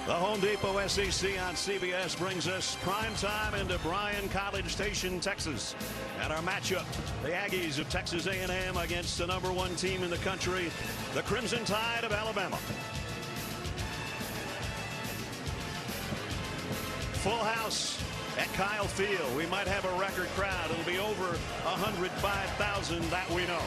The Home Depot SEC on CBS brings us prime time into Bryan College Station, Texas. And our matchup, the Aggies of Texas A&M against the #1 team in the country, the Crimson Tide of Alabama. Full house at Kyle Field. We might have a record crowd. It'll be over 105,000, that we know.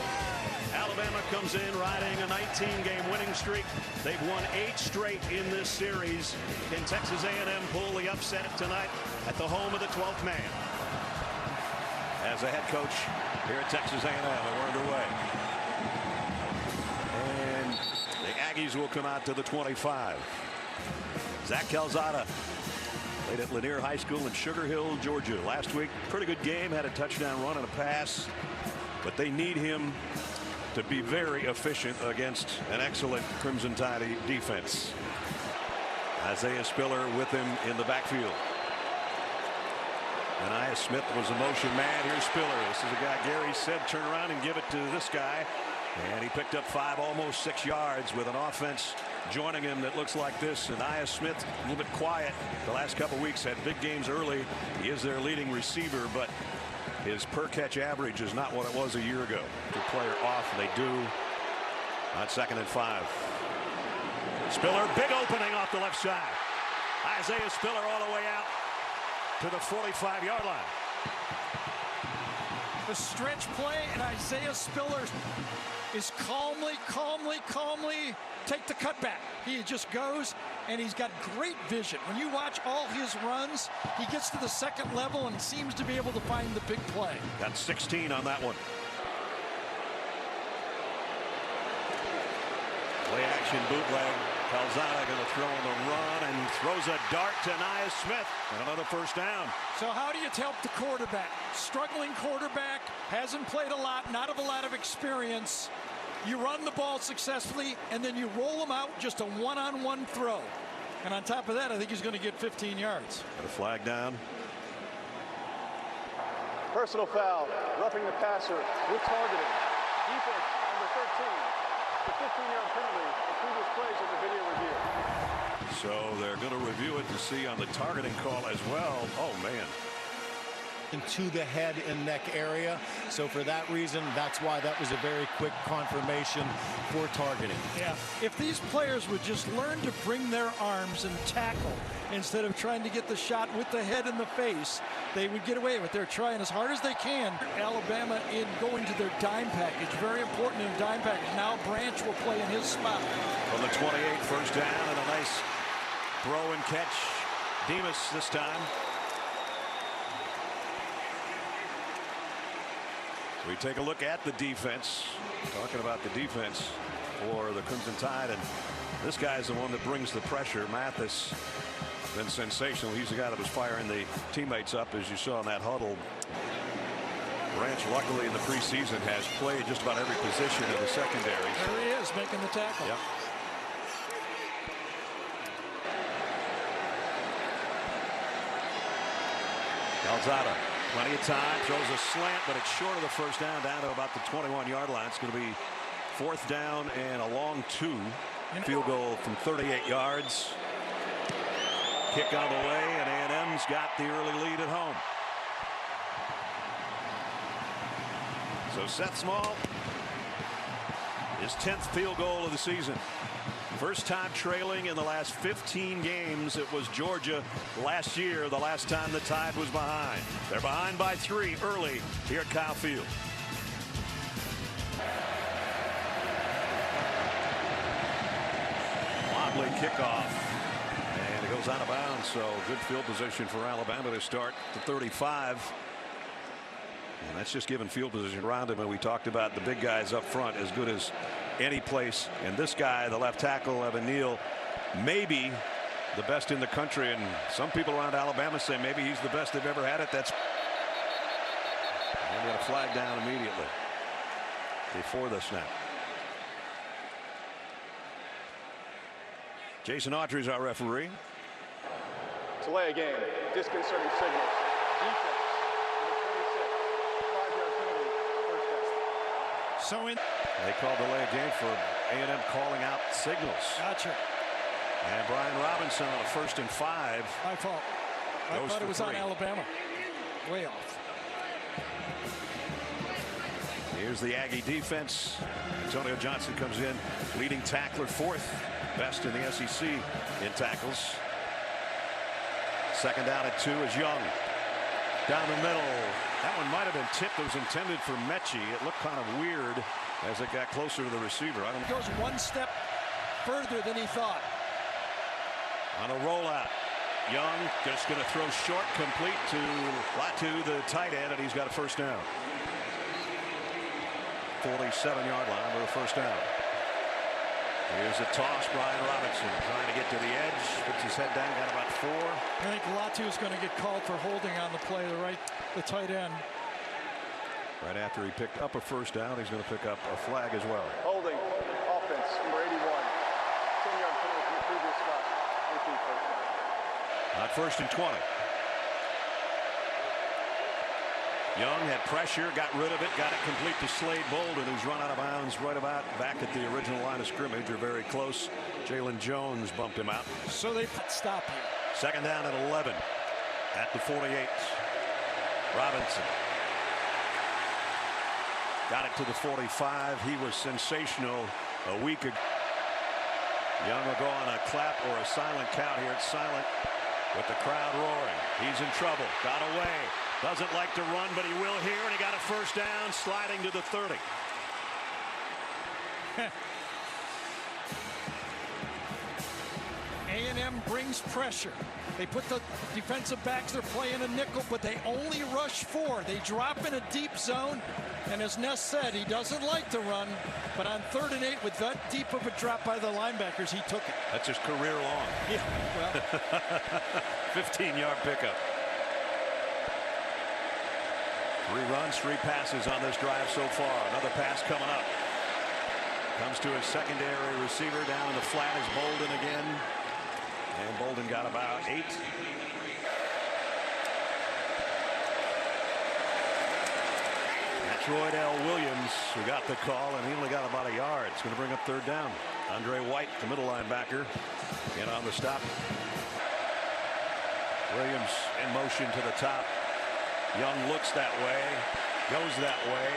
Alabama comes in riding a 19-game winning streak. They've won 8 straight in this series. Can Texas A&M pull the upset tonight at the home of the 12th man? As a head coach here at Texas A&M, we're underway. And the Aggies will come out to the 25. Zach Calzada played at Lanier High School in Sugar Hill, Georgia. Last week, pretty good game, had a touchdown run and a pass. But they need him to be very efficient against an excellent Crimson Tide defense. Isaiah Spiller with him in the backfield. And Smith was a motion man. Here's Spiller. This is a guy Gary said turn around and give it to this guy. And he picked up 5, almost 6 yards with an offense joining him that looks like this. And Smith a little bit quiet the last couple weeks, had big games early. He is their leading receiver, but his per catch average is not what it was a year ago. The player off, and they do on 2nd and 5. Spiller, big opening off the left side. Isaiah Spiller all the way out to the 45-yard line. The stretch play, and Isaiah Spiller is calmly take the cutback. He just goes, and he's got great vision. When you watch all his runs, he gets to the second level and seems to be able to find the big play. Got 16 on that one. Play action bootleg. Calzada going to throw on the run and throws a dart to Smith. And another first down. So how do you help the quarterback? Struggling quarterback, hasn't played a lot, not have a lot of experience. You run the ball successfully, and then you roll him out, just a one-on-one throw. And on top of that, I think he's going to get 15 yards. Got a flag down. Personal foul, roughing the passer with targeting. Defense, number 13. The 15-yard penalty. The previous plays of the video review. So they're going to review it to see on the targeting call as well. Oh, man. To the head and neck area. So for that reason, that's why that was a very quick confirmation for targeting. Yeah, if these players would just learn to bring their arms and tackle instead of trying to get the shot with the head in the face, they would get away with it. They're trying as hard as they can. Alabama in going to their dime package, very important in dime package. Now Branch will play in his spot. From the 28, first down, and a nice throw and catch. Demas this time. We take a look at the defense. Talking about the defense for the Crimson Tide, and this guy's the one that brings the pressure. Mathis been sensational. He's the guy that was firing the teammates up, as you saw in that huddle. Branch, luckily in the preseason, has played just about every position in the secondary. There he is, making the tackle. Yep. Calzada. Plenty of time, throws a slant, but it's short of the first down to about the 21-yard line. It's going to be 4th down and a long 2. Field goal from 38 yards. Kick on the way, and A&M's got the early lead at home. So Seth Small, his 10th field goal of the season. First time trailing in the last 15 games. It was Georgia last year, the last time the Tide was behind. They're behind by 3 early here at Kyle Field. Wobbly kickoff. And it goes out of bounds, so good field position for Alabama to start the 35. And that's just giving field position around him. And we talked about the big guys up front as good as any place. And this guy, the left tackle, Evan Neal, maybe the best in the country. And some people around Alabama say maybe he's the best they've ever had it. That's and got a flag down immediately before the snap. Jason Autry's our referee. Delay a game. Disconcerting signals. Defense. So in they called delay a game for A&M calling out signals. Gotcha. And Brian Robinson on a 1st and 5. My fault. I Goes thought for it was on 3. Alabama. Way off. Here's the Aggie defense. Antonio Johnson comes in, leading tackler, 4th best in the SEC in tackles. 2nd down at 2 is Young. Down the middle. That one might have been tipped. It was intended for Mechie. It looked kind of weird as it got closer to the receiver. I don't He goes one step further than he thought. On a rollout. Young just going to throw short, complete to Latu, the tight end, and he's got a 1st down. 47-yard line for a 1st down. Here's a toss. Brian Robinson trying to get to the edge. Puts his head down. Got about 4. I think Latu is going to get called for holding on the play. The tight end. Right after he picked up a 1st down, he's going to pick up a flag as well. Holding. Offense, number 81. 10-yard penalty from the previous spot. 18 first down. Not 1st and 20. Young had pressure, got rid of it, got it complete to Slade Bolden, who's run out of bounds right about back at the original line of scrimmage, or very close. Jalen Jones bumped him out. So they stop here. 2nd down at 11 at the 48. Robinson got it to the 45. He was sensational a week ago. Young will go on a clap or a silent count here. It's silent with the crowd roaring. He's in trouble. Got away. Doesn't like to run, but he will here, and he got a 1st down, sliding to the 30. A&M brings pressure. They put the defensive backs, they're playing a nickel, but they only rush 4. They drop in a deep zone, and as Ness said, he doesn't like to run, but on 3rd and 8 with that deep of a drop by the linebackers, he took it. That's his career long. Yeah, well. 15-yard pickup. 3 runs, 3 passes on this drive so far. Another pass coming up. Comes to his secondary receiver down in the flat is Bolden again. And Bolden got about 8. That's Roydell Williams who got the call, and he only got about a yard. It's going to bring up 3rd down. Andre White, the middle linebacker, in on the stop. Williams in motion to the top. Young looks that way, goes that way,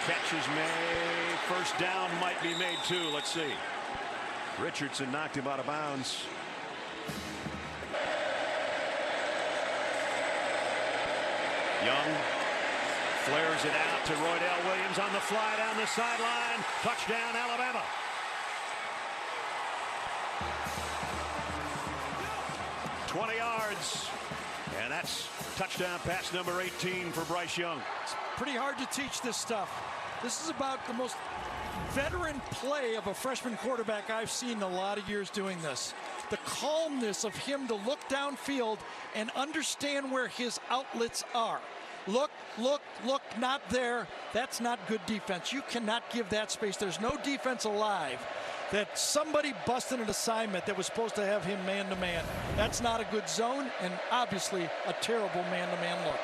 catches made. 1st down might be made too. Let's see. Richardson knocked him out of bounds. Young flares it out to Roydell Williams on the fly down the sideline. Touchdown, Alabama. $20 yards. And that's touchdown pass number 18 for Bryce Young. It's pretty hard to teach this stuff. This is about the most veteran play of a freshman quarterback I've seen in a lot of years doing this. The calmness of him to look downfield and understand where his outlets are. Look, look, look, not there. That's not good defense. You cannot give that space. There's no defense alive. That somebody busted an assignment that was supposed to have him man-to-man. That's not a good zone, and obviously a terrible man-to-man look.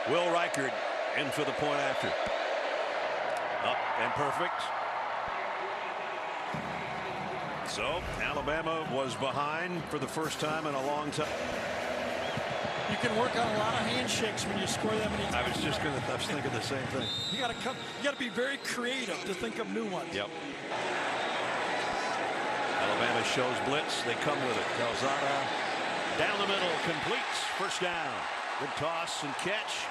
Will Reichard in for the point after. Up and perfect. So Alabama was behind for the 1st time in a long time. You can work on a lot of handshakes when you score that many times. I was thinking the same thing. You got to be very creative to think of new ones. Yep. Alabama shows blitz. They come with it. Calzada down the middle, completes. 1st down. Good toss and catch.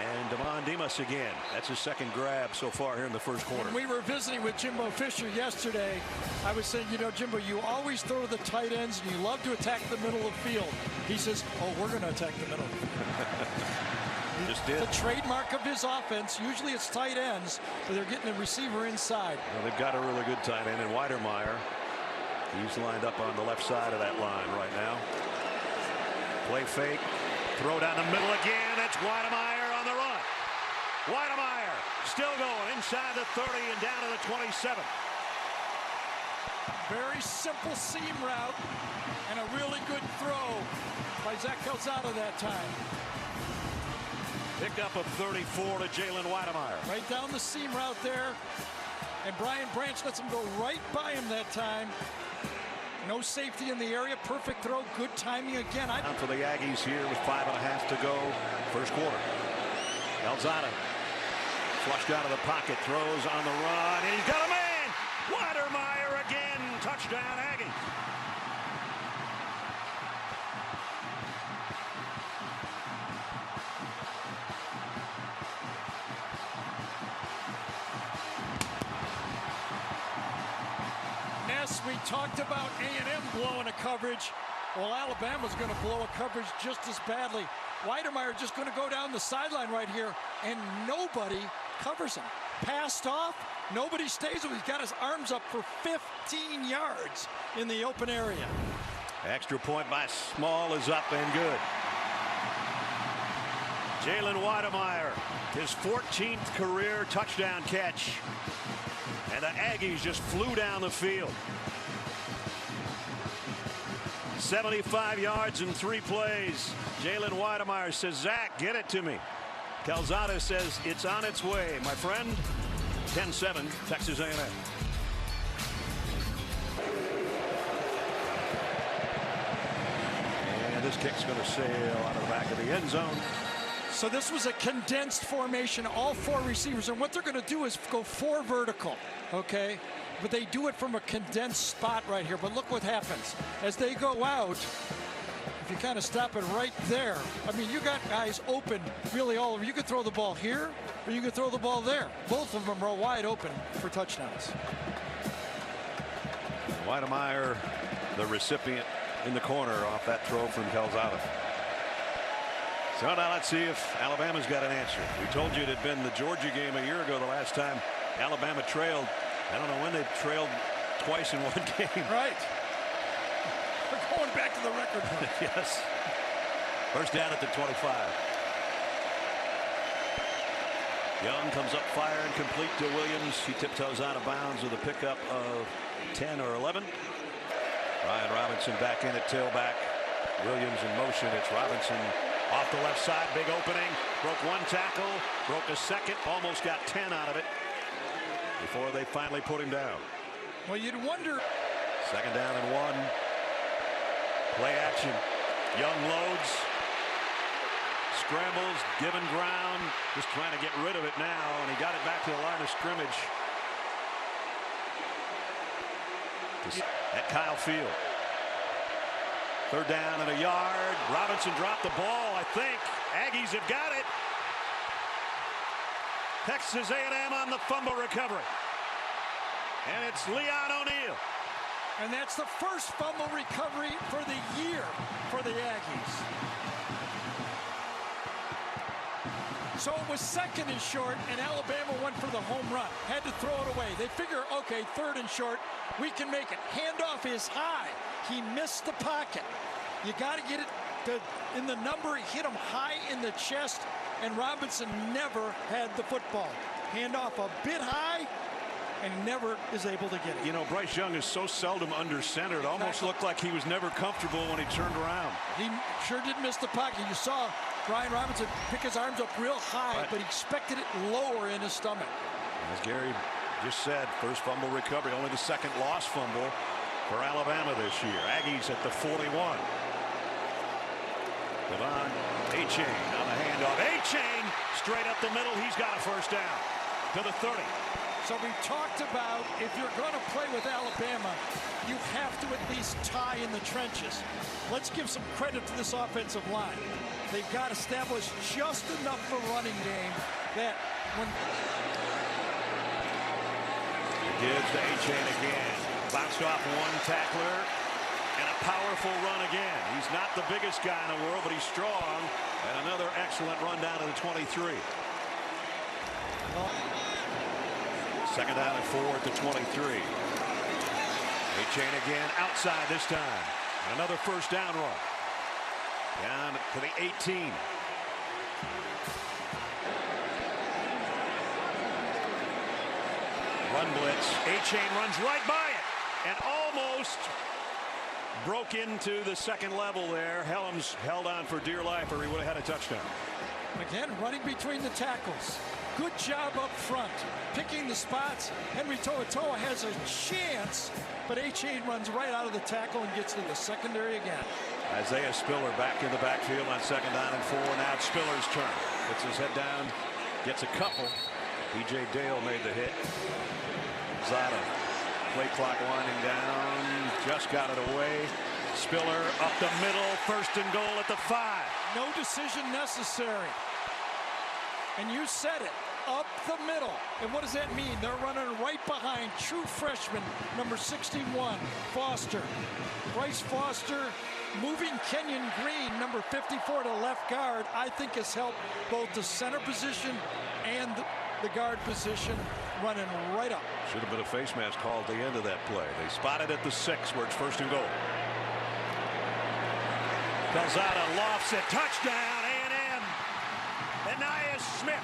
And Devon Demas again. That's his 2nd grab so far here in the 1st quarter. When we were visiting with Jimbo Fisher yesterday, I was saying, you know, Jimbo, you always throw the tight ends and you love to attack the middle of the field. He says, oh, we're going to attack the middle. Just did. The trademark of his offense, usually it's tight ends, but they're getting the receiver inside. Well, they've got a really good tight end in Weidermeyer. He's lined up on the left side of that line right now. Play fake. Throw down the middle again. That's Weidermeyer on the run. Weidermeyer still going inside the 30 and down to the 27. Very simple seam route and a really good throw by Zach Calzada that time. Pickup of 34 to Jalen Weidermeyer. Right down the seam route there. And Brian Branch lets him go right by him that time. No safety in the area. Perfect throw. Good timing again. Down for the Aggies here with 5.5 to go. First quarter. Calzada flushed out of the pocket. Throws on the run. And he's got a man. Weidermeyer again. Touchdown Aggies. We talked about A&M blowing a coverage. Well, Alabama's going to blow a coverage just as badly. Weidermeyer just going to go down the sideline right here, and nobody covers him. Passed off, nobody stays with him. He's got his arms up for 15 yards in the open area. Extra point by Small is up and good. Jalen Weidermeyer, his 14th career touchdown catch. And the Aggies just flew down the field. 75 yards in 3 plays. Jalen Weidermeyer says, Zach, get it to me. Calzada says it's on its way, my friend. 10-7, Texas A&M. And this kick's going to sail out of the back of the end zone. So this was a condensed formation, all 4 receivers, and what they're going to do is go 4 vertical, okay? But they do it from a condensed spot right here. But look what happens. As they go out, if you kind of stop it right there, I mean, you got guys open really all over. You could throw the ball here, or you could throw the ball there. Both of them are wide open for touchdowns. Weidermeyer, the recipient in the corner off that throw from Calzada. So now let's see if Alabama's got an answer. We told you it had been the Georgia game a year ago, the last time Alabama trailed. I don't know when they've trailed twice in one game. Right. We're going back to the record book. Yes. First down at the 25. Young comes up firing, complete to Williams. He tiptoes out of bounds with a pickup of 10 or 11. Ryan Robinson back in at tailback. Williams in motion. It's Robinson off the left side, big opening, broke 1 tackle, broke a second, almost got 10 out of it before they finally put him down. Well, you'd wonder. Second down and 1. Play action. Young loads, scrambles, given ground, just trying to get rid of it now, and he got it back to the line of scrimmage. At Kyle Field. Third down and a yard. Robinson dropped the ball, I think. Aggies have got it. Texas A&M on the fumble recovery. And it's Leon O'Neal. And that's the first fumble recovery for the year for the Aggies. So it was 2nd and short, and Alabama went for the home run. Had to throw it away. They figure, okay, 3rd and short, we can make it. Handoff is high. He missed the pocket. You got to get it in the number. He hit him high in the chest, and Robinson never had the football. Handoff a bit high, and never is able to get it. You know, Bryce Young is so seldom under center. It almost looked like he was never comfortable when he turned around. He sure did miss the pocket. You saw Brian Robinson pick his arms up real high, right, but he expected it lower in his stomach. As Gary just said, first fumble recovery, only the 2nd lost fumble for Alabama this year. Aggies at the 41. Devon A-Chain on the handoff. A-Chain straight up the middle. He's got a first down to the 30. So we talked about if you're going to play with Alabama, you have to at least tie in the trenches. Let's give some credit to this offensive line. They've got established just enough of a running game that when gives to A-Chain again. Bounced off 1 tackler and a powerful run again. He's not the biggest guy in the world, but he's strong. And another excellent run down to the 23. Second down and 4 at the 23. A-Chain again outside this time. Another first down run. Down to the 18. Run blitz. A-Chain runs right by it and almost broke into the second level there. Helms held on for dear life or he would have had a touchdown. Again, running between the tackles. Good job up front, picking the spots. Henry To'oto'o has a chance, but A-Chain runs right out of the tackle and gets to the secondary again. Isaiah Spiller back in the backfield on 2nd down and 4. Now it's Spiller's turn. Puts his head down, gets a couple. B.J. Dale made the hit. Zada, play clock winding down, just got it away. Spiller up the middle, 1st and goal at the 5. No decision necessary. And you said it, up the middle. And what does that mean? They're running right behind true freshman, number 61, Foster. Bryce Foster moving Kenyon Green, number 54, to left guard, I think has helped both the center position and the guard position, running right up. Should have been a face mask called at the end of that play. They spotted at the 6 where it's 1st and goal. Calzada lofts it, touchdown A&M. Anais Smith.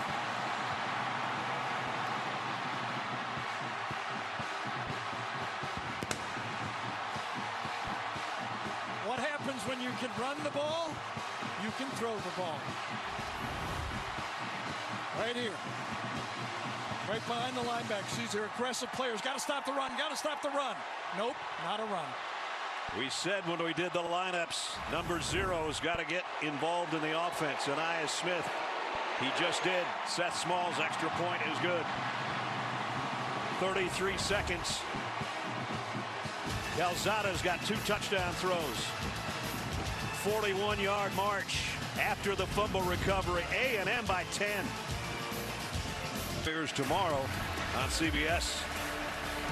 What happens when you can run the ball? You can throw the ball. Right here. Right behind the linebackers. These are aggressive players. Got to stop the run. Got to stop the run. Nope, not a run. We said when we did the lineups, number 0's got to get involved in the offense. Anais Smith, he just did. Seth Small's extra point is good. 33 seconds. Calzada's got 2 touchdown throws. 41-yard march after the fumble recovery. A&M by 10. Bears tomorrow on CBS.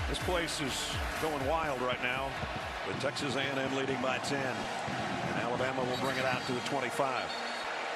This place is going wild right now, with Texas A&M leading by 10, and Alabama will bring it out to the 25.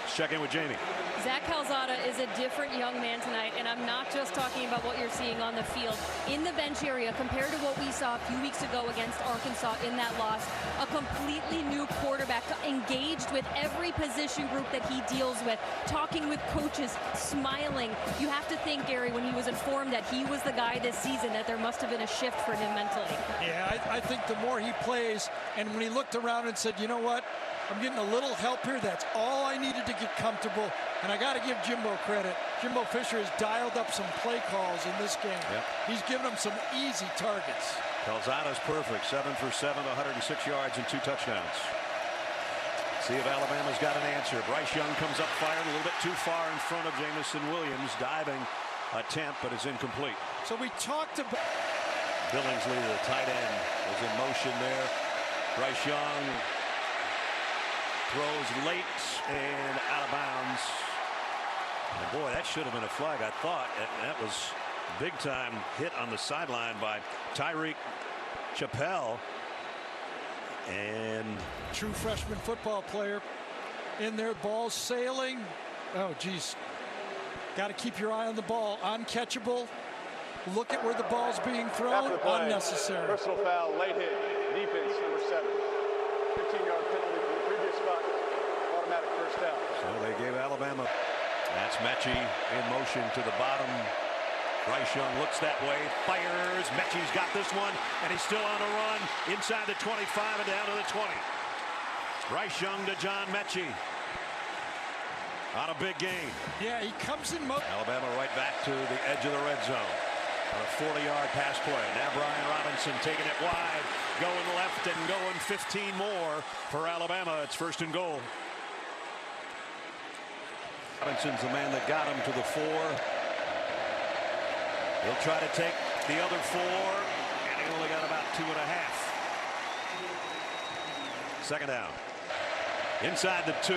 Let's check in with Jamie. Zach Calzada is a different young man tonight, and I'm not just talking about what you're seeing on the field. In the bench area, compared to what we saw a few weeks ago against Arkansas in that loss, a completely new quarterback, engaged with every position group that he deals with, talking with coaches, smiling. You have to think, Gary, when he was informed that he was the guy this season, that there must have been a shift for him mentally. Yeah, I think the more he plays, and when he looked around and said, you know what, I'm getting a little help here. That's all I needed to get comfortable. And I got to give Jimbo credit. Jimbo Fisher has dialed up some play calls in this game. Yep. He's given them some easy targets. Calzada's perfect. 7 for 7, 106 yards and 2 touchdowns. See if Alabama's got an answer. Bryce Young comes up fired a little bit too far in front of Jamison Williams. Diving attempt, but it's incomplete. So we talked about Billingsley, the tight end, was in motion there. Bryce Young throws late and out of bounds. And boy, that should have been a flag, I thought. That was big time hit on the sideline by Tyreek Chappelle. And true freshman football player in there, ball sailing. Oh, geez. Got to keep your eye on the ball. Uncatchable. Look at where the ball's being thrown. Unnecessary. Personal foul, late hit, defense, number 7. 15-yard penalty from the previous spot. Automatic first down. So they gave Alabama. That's Mechie in motion to the bottom. Bryce Young looks that way, fires. Mechie's got this one, and he's still on a run inside the 25 and down to the 20. Bryce Young to John Mechie on a big game. Yeah, he comes in motion. Alabama right back to the edge of the red zone. On a 40-yard pass play. Now Brian Robinson taking it wide, going left and going 15 more for Alabama. It's 1st and goal. Robinson's the man that got him to the 4. He'll try to take the other 4, and he only got about 2.5. 2nd down. Inside the 2.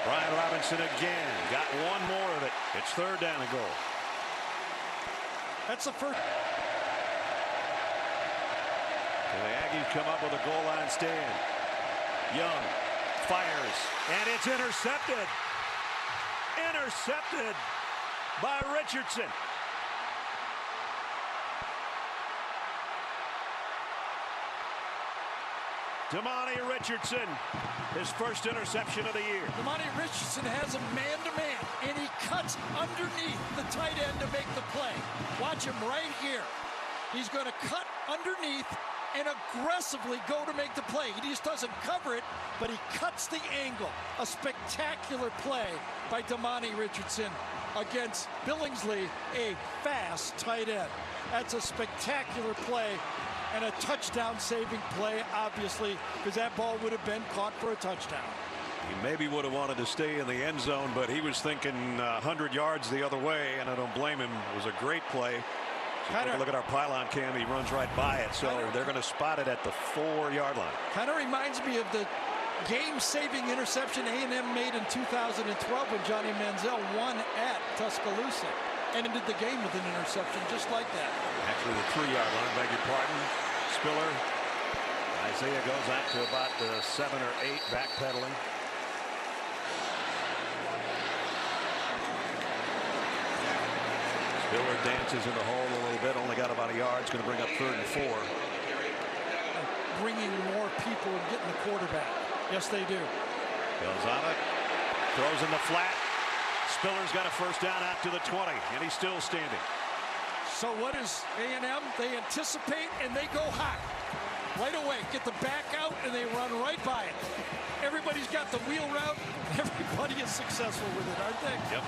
Brian Robinson again. Got one more of it. It's 3rd down and goal. That's the first. And the Aggies come up with a goal line stand. Young fires, and it's intercepted. Intercepted by Richardson. Damani Richardson, his first interception of the year. Damani Richardson has a man-to-man, and he cuts underneath the tight end to make the play. Watch him right here. He's going to cut underneath and aggressively go to make the play. He just doesn't cover it, but he cuts the angle. A spectacular play by Damani Richardson against Billingsley, a fast tight end. That's a spectacular play and a touchdown-saving play, obviously, because that ball would have been caught for a touchdown. He maybe would have wanted to stay in the end zone, but he was thinking 100 yards the other way, and I don't blame him. It was a great play. So take a look at our pylon cam. He runs right by it, so they're going to spot it at the 4-yard line. Kind of reminds me of the game-saving interception A&M made in 2012 when Johnny Manziel won at Tuscaloosa and ended the game with an interception just like that. Actually, the 3-yard line, beg your pardon. Spiller. Isaiah goes out to about the 7 or 8, backpedaling. Spiller dances in the hole a little bit, only got about a yard. It's going to bring up 3rd and 4. Bringing more people and getting the quarterback. Yes, they do. Goes on it, throws in the flat. Spiller's got a first down out to the 20, and he's still standing. So what is A&M? They anticipate and they go hot. Right away, get the back out and they run right by it. Everybody's got the wheel route. Everybody is successful with it, aren't they? Yep.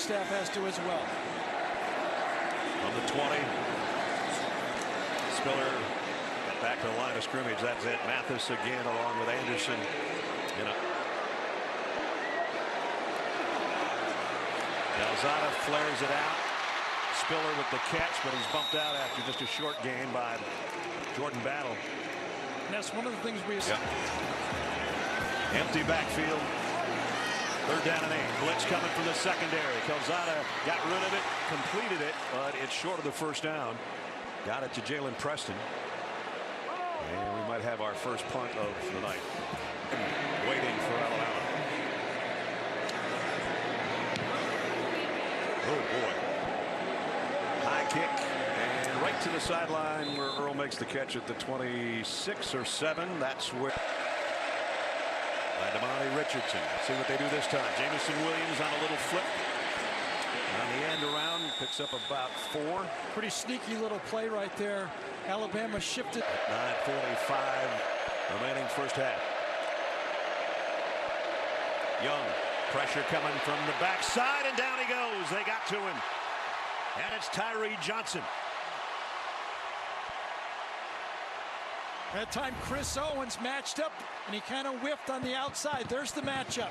Staff has to as well. On the 20. Spiller got back to the line of scrimmage. That's it. Mathis again along with Anderson. Calzada flares it out. Spiller with the catch, but he's bumped out after just a short gain by Jordan Battle. And that's one of the things we have. Empty backfield. 3rd down and 8. Blitz coming from the secondary. Calzada got rid of it, completed it, but it's short of the first down. Got it to Jalen Preston. And we might have our first punt of the night. Waiting for Alabama. Oh boy. High kick and right to the sideline where Earl makes the catch at the 26 or 7. That's where Damani Richardson. Let's see what they do this time. Jamison Williams on a little flip. On the end around, picks up about 4. Pretty sneaky little play right there. Alabama shifted. 9:45 remaining first half. Young, pressure coming from the backside, and down he goes. They got to him. And it's Tyree Johnson. That time Chris Owens matched up and he kind of whiffed on the outside. There's the matchup.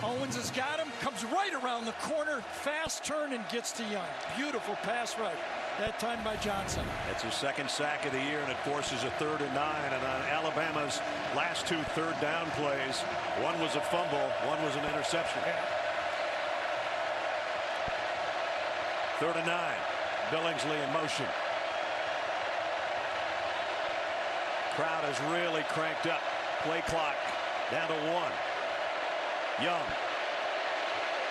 Owens has got him, comes right around the corner, fast turn and gets to Young. Beautiful pass right. That time by Johnson. That's his 2nd sack of the year, and it forces a 3rd and 9. And on Alabama's last 2 third down plays, one was a fumble, one was an interception. 3rd and 9. Billingsley in motion. Crowd has really cranked up. Play clock down to 1. Young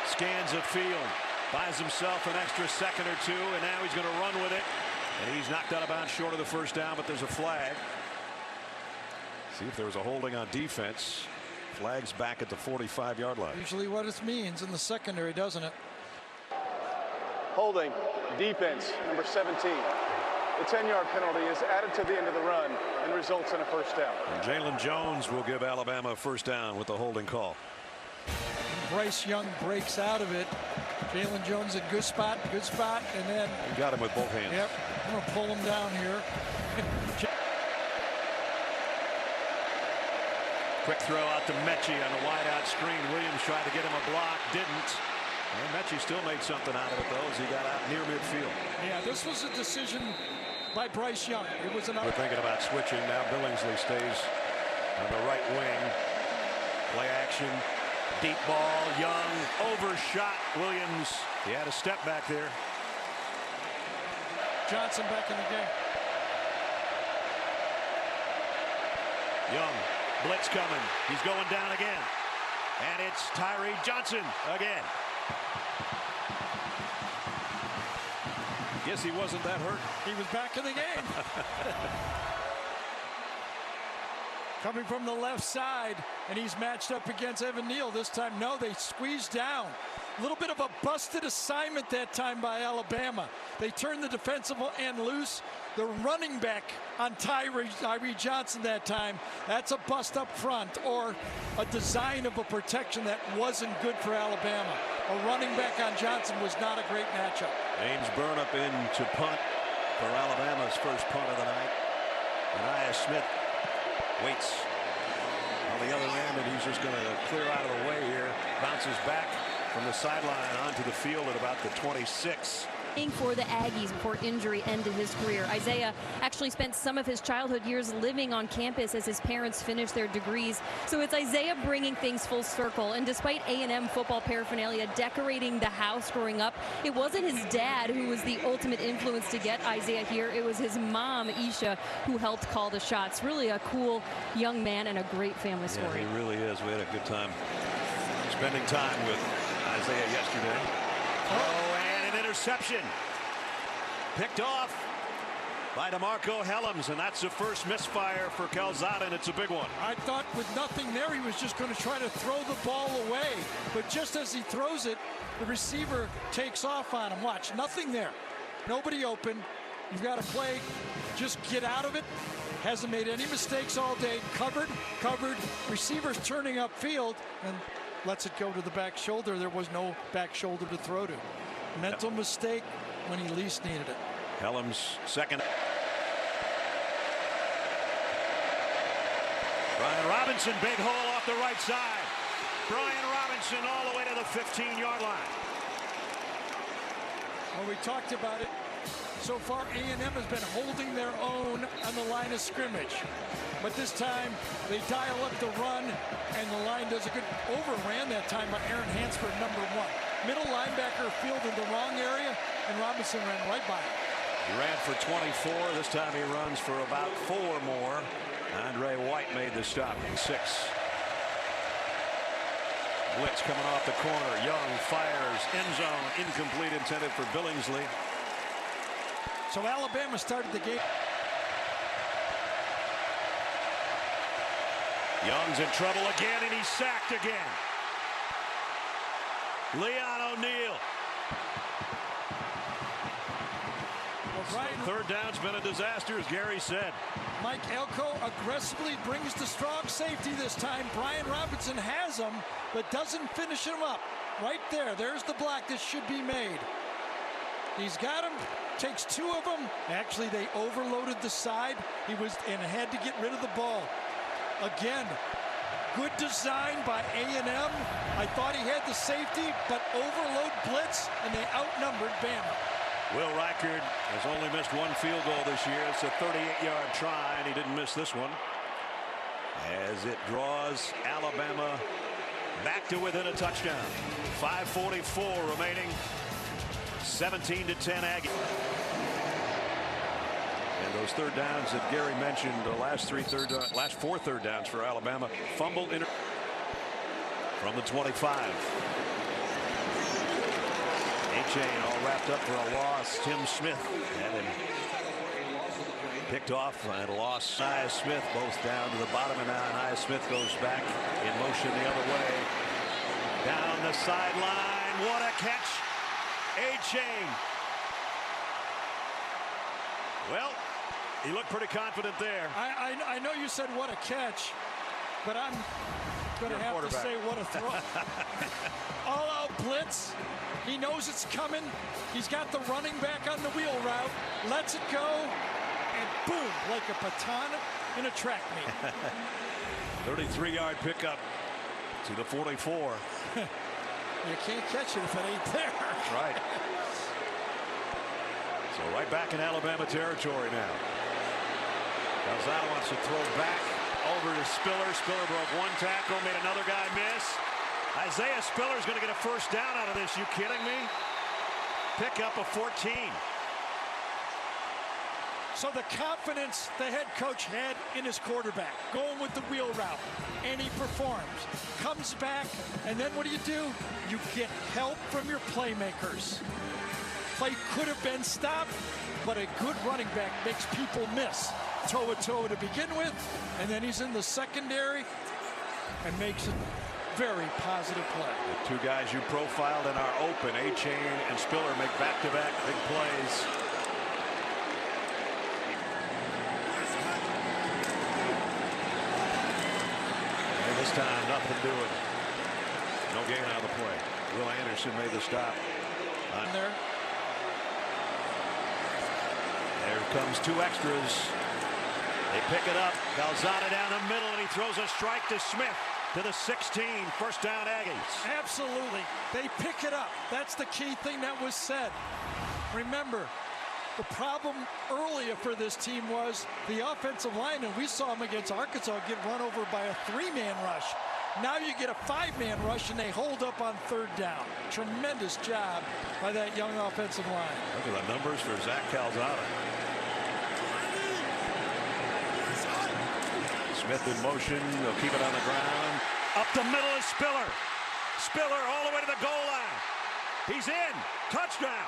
scans the field, buys himself an extra second or 2, and now he's going to run with it. And he's knocked out of bounds short of the first down, but there's a flag. See if there was a holding on defense. Flags back at the 45-yard line. Usually what it means in the secondary, doesn't it? Holding, defense, number 17. The 10-yard penalty is added to the end of the run and results in a first down. And Jalen Jones will give Alabama a first down with the holding call. Bryce Young breaks out of it. Jalen Jones a good spot, and then he got him with both hands. Yep, I'm gonna pull him down here. Quick throw out to Mechie on a wide-out screen. Williams tried to get him a block, didn't. And Mechie still made something out of it, though, as he got out near midfield. Yeah, this was a decision by Bryce Young. It was We're thinking about switching now. Billingsley stays on the right wing. Play action. Deep ball. Young overshot Williams. He had a step back there. Johnson back in the game. Young. Blitz coming. He's going down again. And it's Tyree Johnson again. Guess he wasn't that hurt. He was back in the game. Coming from the left side, and he's matched up against Evan Neal this time. No, they squeezed down. A little bit of a busted assignment that time by Alabama. They turned the defensive end loose. The running back on Tyree Johnson that time, that's a bust up front, or a design of a protection that wasn't good for Alabama. A running back on Johnson was not a great matchup. Ames Burnip in to punt for Alabama's first punt of the night. And Aya Smith waits on the other end, and he's just going to clear out of the way here. Bounces back from the sideline onto the field at about the 26. For the Aggies before injury ended his career. Isaiah actually spent some of his childhood years living on campus as his parents finished their degrees. So it's Isaiah bringing things full circle. And despite A&M football paraphernalia decorating the house growing up, it wasn't his dad who was the ultimate influence to get Isaiah here. It was his mom, Isha, who helped call the shots. Really a cool young man and a great family story. Yeah, he really is. We had a good time spending time with Isaiah yesterday. Oh, and an interception. Picked off by DeMarco Helms, and that's the first misfire for Calzada, and it's a big one. I thought with nothing there, he was just going to try to throw the ball away. But just as he throws it, the receiver takes off on him. Watch, nothing there. Nobody open. You've got to play. Just get out of it. Hasn't made any mistakes all day. Covered. Receivers turning upfield, and lets it go to the back shoulder. There was no back shoulder to throw to. Mental mistake when he least needed it. Helms second. Brian Robinson, big hole off the right side. Brian Robinson all the way to the 15-yard line. Well, we talked about it. So far, A&M has been holding their own on the line of scrimmage. But this time, they dial up the run, and the line does a good overran that time by Aaron Hansford, number 1. Middle linebacker fielded the wrong area, and Robinson ran right by it. He ran for 24. This time he runs for about 4 more. Andre White made the stop in 6. Blitz coming off the corner. Young fires, end zone, incomplete, intended for Billingsley. So Alabama started the game. Young's in trouble again, and he's sacked again. Leon O'Neal. Third down's been a disaster, as Gary said. Mike Elko aggressively brings the strong safety this time. Brian Robinson has him, but doesn't finish him up. Right there. There's the block that should be made. He's got him. Takes 2 of them. Actually, they overloaded the side. He was and had to get rid of the ball. Again, good design by A&M. I thought he had the safety, but overload blitz, and they outnumbered Bama. Will Reichard has only missed 1 field goal this year. It's a 38-yard try, and he didn't miss this one. As it draws Alabama back to within a touchdown. 5:44 remaining. 17-10 Aggie. And those third downs that Gary mentioned, the last 4 third downs for Alabama. Fumble from the 25. A-Chain all wrapped up for a loss. Tim Smith had him picked off and a loss. Aya Smith both down to the bottom, and now Aya Smith goes back in motion the other way. Down the sideline. What a catch. A-Chain. Well, he looked pretty confident there. I know you said what a catch, but I'm going to have to say what a throw. All out blitz. He knows it's coming. He's got the running back on the wheel route. Lets it go, and boom, like a baton in a track meet. 33-yard pickup to the 44. You can't catch it if it ain't there. That's right. So right back in Alabama territory now. Calzada wants to throw back over to Spiller. Spiller broke 1 tackle, made another guy miss. Isaiah Spiller's going to get a first down out of this. You kidding me? Pick up a 14. So the confidence the head coach had in his quarterback, going with the wheel route, and he performs. Comes back, and then what do? You get help from your playmakers. Play could have been stopped, but a good running back makes people miss. Toe-to-toe to begin with, and then he's in the secondary and makes it very positive play. The two guys you profiled in our open, A-Chain and Spiller, make back-to-back big plays. And this time, nothing doing. No gain out of the play. Will Anderson made the stop. There. There comes two extras. They pick it up. Calzada down the middle, and he throws a strike to Smith to the 16. First down, Aggies. Absolutely. They pick it up. That's the key thing that was said. Remember, the problem earlier for this team was the offensive line, and we saw them against Arkansas get run over by a 3-man rush. Now you get a 5-man rush, and they hold up on third down. Tremendous job by that young offensive line. Look at the numbers for Zach Calzada. Smith in motion. They'll keep it on the ground. Up the middle is Spiller. Spiller all the way to the goal line. He's in. Touchdown.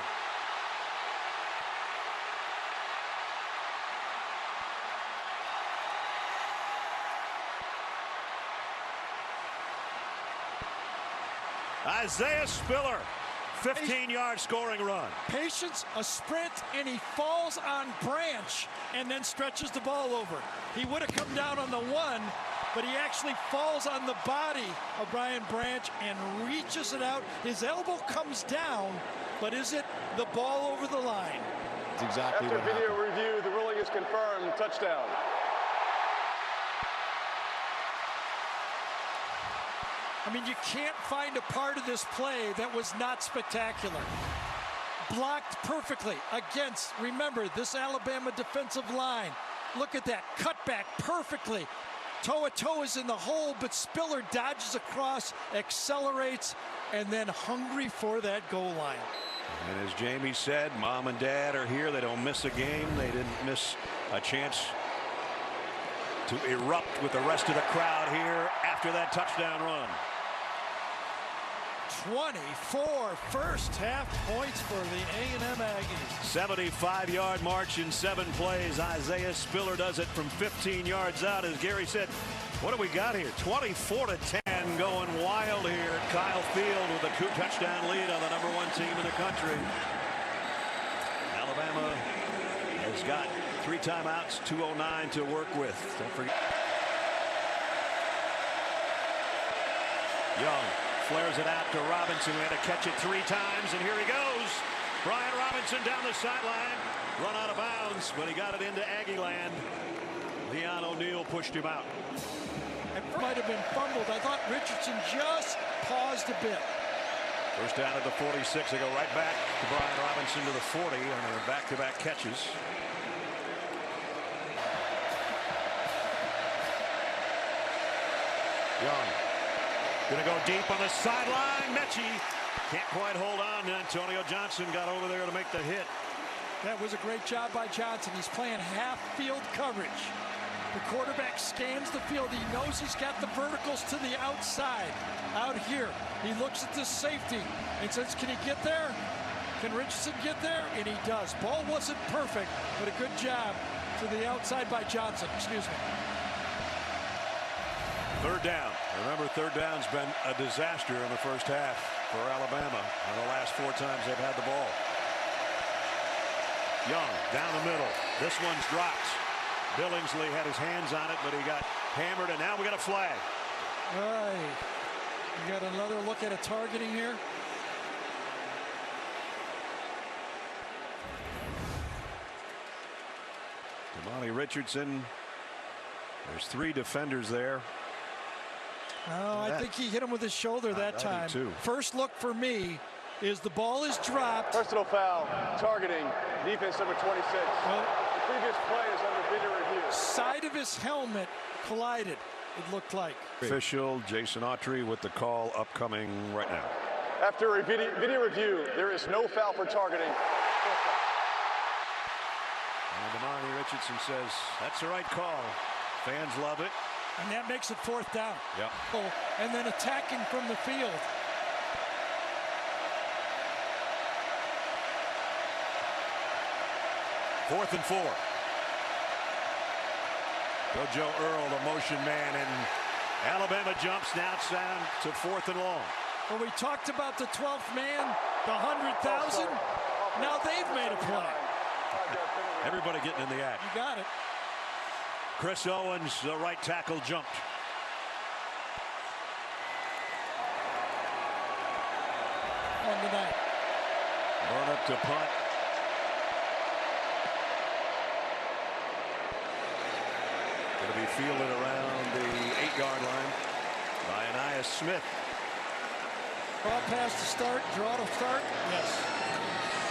Isaiah Spiller, 15-yard scoring run. Patience, a sprint, and he falls on Branch and then stretches the ball over. He would have come down on the 1, but he actually falls on the body of Brian Branch and reaches it out. His elbow comes down, but is it the ball over the line? That's exactly After what video happened. review, the ruling is confirmed. Touchdown. I mean, you can't find a part of this play that was not spectacular. Blocked perfectly against, remember, this Alabama defensive line. Look at that, cut back perfectly. Toe-a-toe is in the hole, but Spiller dodges across, accelerates, and then hungry for that goal line. And as Jamie said, Mom and Dad are here. They don't miss a game. They didn't miss a chance to erupt with the rest of the crowd here after that touchdown run. 24 first half points for the A&M Aggies. 75-yard march in 7 plays. Isaiah Spiller does it from 15 yards out. As Gary said, what do we got here? 24-10, going wild here at Kyle Field with a 2-touchdown lead on the #1 team in the country. Alabama has got 3 timeouts, 2:09 to work with. Don't forget. Young flares it out to Robinson, who had to catch it 3 times, and here he goes. Brian Robinson down the sideline, run out of bounds, but he got it into Aggie land. Leon O'Neal pushed him out. It might have been fumbled. I thought Richardson just paused a bit. First down at the 46. They go right back to Brian Robinson to the 40 on their back-to-back catches. Young gonna go deep on the sideline. Mechie can't quite hold on. Antonio Johnson got over there to make the hit. That was a great job by Johnson. He's playing half field coverage. The quarterback scans the field. He knows he's got the verticals to the outside. Out here, he looks at the safety and says, can he get there? Can Richardson get there? And he does. Ball wasn't perfect, but a good job to the outside by Johnson. Excuse me. Third down. Remember, third down's been a disaster in the first half for Alabama in the last 4 times they've had the ball. Young down the middle. This one's dropped. Billingsley had his hands on it, but he got hammered, and now we got a flag. All right. We got another look at a targeting here. Damani Richardson. There's 3 defenders there. Oh, I think he hit him with his shoulder that time. Too. First look for me is the ball is dropped. Personal foul, targeting, defense number 26. Well, The previous play is under video review. side of his helmet collided, it looked like. Official Jason Autry with the call upcoming right now. After a video review, there is no foul for targeting. And Damani Richardson says that's the right call. Fans love it. And that makes it 4th down. Yep. Oh, and then attacking from the field. Fourth and 4. Joe Earl, the motion man, and Alabama jumps now down to 4th and long. Well, we talked about the 12th man, the 100,000. Now they've made a play. Everybody getting in the act. You got it. Chris Owens, the right tackle, jumped. On the night. Burn up to punt. Going to be fielded around the 8-yard line by Anias Smith. Draw pass to start, draw to start. Yes.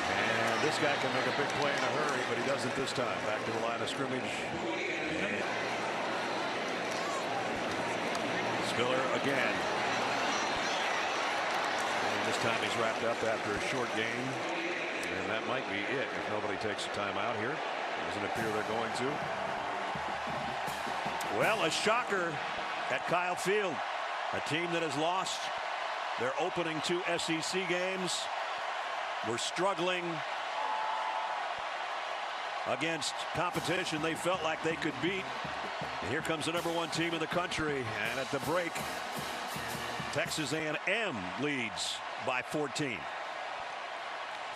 And this guy can make a big play in a hurry, but he doesn't this time. Back to the line of scrimmage. And Spiller again. And this time he's wrapped up after a short game. And that might be it if nobody takes a timeout here. Doesn't appear they're going to. Well, a shocker at Kyle Field. A team that has lost their opening 2 SEC games. We're struggling against competition they felt like they could beat. And here comes the #1 team in the country. And at the break, Texas A&M leads by 14.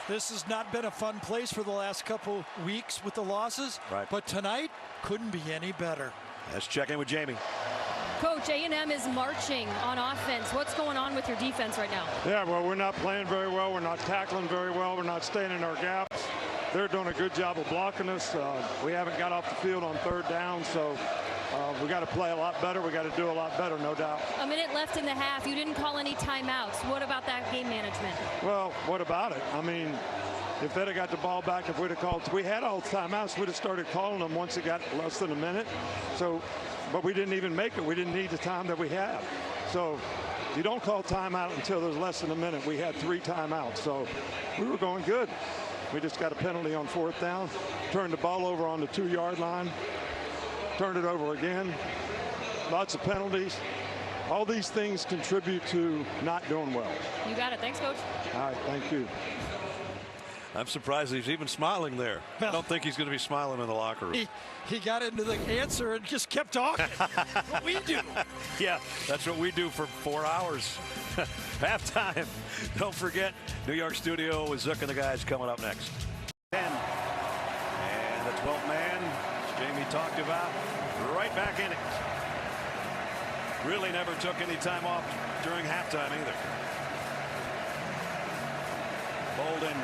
This has not been a fun place for the last couple weeks with the losses. Right. But tonight couldn't be any better. Let's check in with Jamie. Coach, A&M is marching on offense. What's going on with your defense right now? Yeah, well, we're not playing very well. We're not tackling very well. We're not staying in our gaps. They're doing a good job of blocking us. We haven't got off the field on 3rd down, so we got to play a lot better. We got to do a lot better, no doubt. A minute left in the half. You didn't call any timeouts. What about that game management? Well, what about it? I mean, if they'd have got the ball back, if we'd have called, we had all the timeouts, we'd have started calling them once it got less than a minute. So, but we didn't even make it. We didn't need the time that we had. So you don't call timeout until there's less than a minute. We had 3 timeouts, so we were going good. We just got a penalty on 4th down, turned the ball over on the 2-yard line, turned it over again. Lots of penalties. All these things contribute to not doing well. You got it. Thanks, Coach. All right, thank you. I'm surprised he's even smiling there. I don't think he's going to be smiling in the locker room. He got into the answer and just kept talking. What we do. Yeah, that's what we do for 4 hours. Halftime. Don't forget, New York studio with Zook and the guys coming up next. 10. And the 12th man, as Jamie talked about, right back in it. Really never took any time off during halftime either. Bolden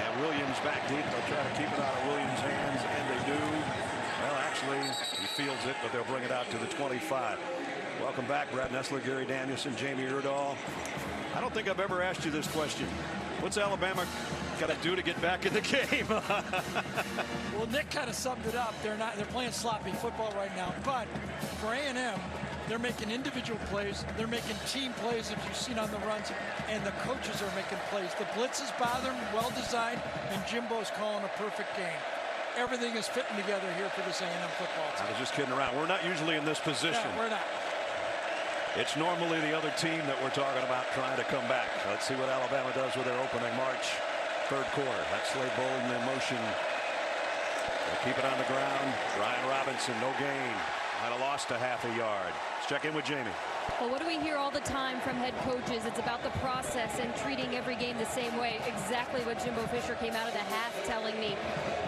and Williams back deep. They'll try to keep it out of Williams' hands, and they do. Well, actually, he fields it, but they'll bring it out to the 25. Welcome back, Brad Nessler, Gary Danielson, Jamie Erdahl. I don't think I've ever asked you this question. What's Alabama got to do to get back in the game? Well, Nick kind of summed it up. They're playing sloppy football right now, but for A&M, they're making individual plays. They're making team plays, as you've seen on the runs, and the coaches are making plays. The blitzes bother them, well designed, and Jimbo's calling a perfect game. Everything is fitting together here for this A&M football team. I was just kidding around. We're not usually in this position. No, we're not. It's normally the other team that we're talking about trying to come back. Let's see what Alabama does with their opening march. 3rd quarter. That's Slade Bolden in motion. They'll keep it on the ground. Ryan Robinson, no gain. Might have lost a half a yard. Let's check in with Jamie. Well, what do we hear all the time from head coaches? It's about the process and treating every game the same way. Exactly what Jimbo Fisher came out of the half telling me.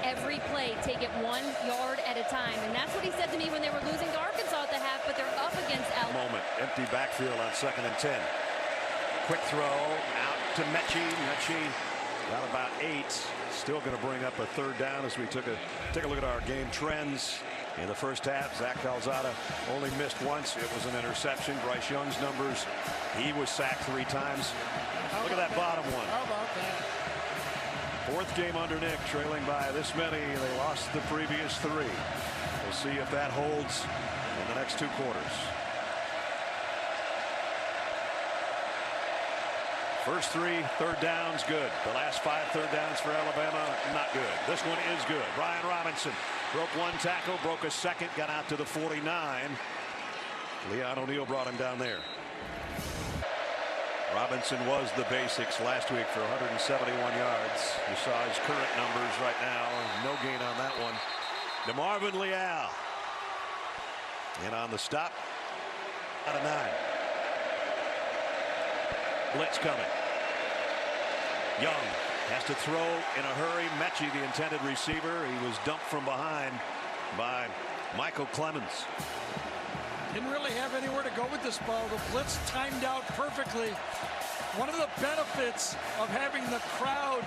Every play, take it 1 yard at a time. And that's what he said to me when they were losing to Arkansas at the half, but they're up against Alabama. Moment. Empty backfield on 2nd and 10. Quick throw out to Mechie. Mechie got about 8. Still going to bring up a 3rd down as we take a look at our game trends. In the first half, Zach Calzada only missed once. It was an interception. Bryce Young's numbers, he was sacked 3 times. Look at that bottom one. How about that? 4th game under Nick, trailing by this many. They lost the previous 3. We'll see if that holds in the next 2 quarters. First 3 3rd downs, good. The last 5 3rd downs for Alabama, not good. This one is good. Brian Robinson broke 1 tackle, broke a 2nd, got out to the 49. Leon O'Neal brought him down there. Robinson was the basics last week for 171 yards. You saw his current numbers right now. No gain on that one. DeMarvin Leal. And on the stop, Out of 9. Blitz coming. Young has to throw in a hurry. Mechie, the intended receiver. He was dumped from behind by Michael Clemens. Didn't really have anywhere to go with this ball. The blitz timed out perfectly. One of the benefits of having the crowd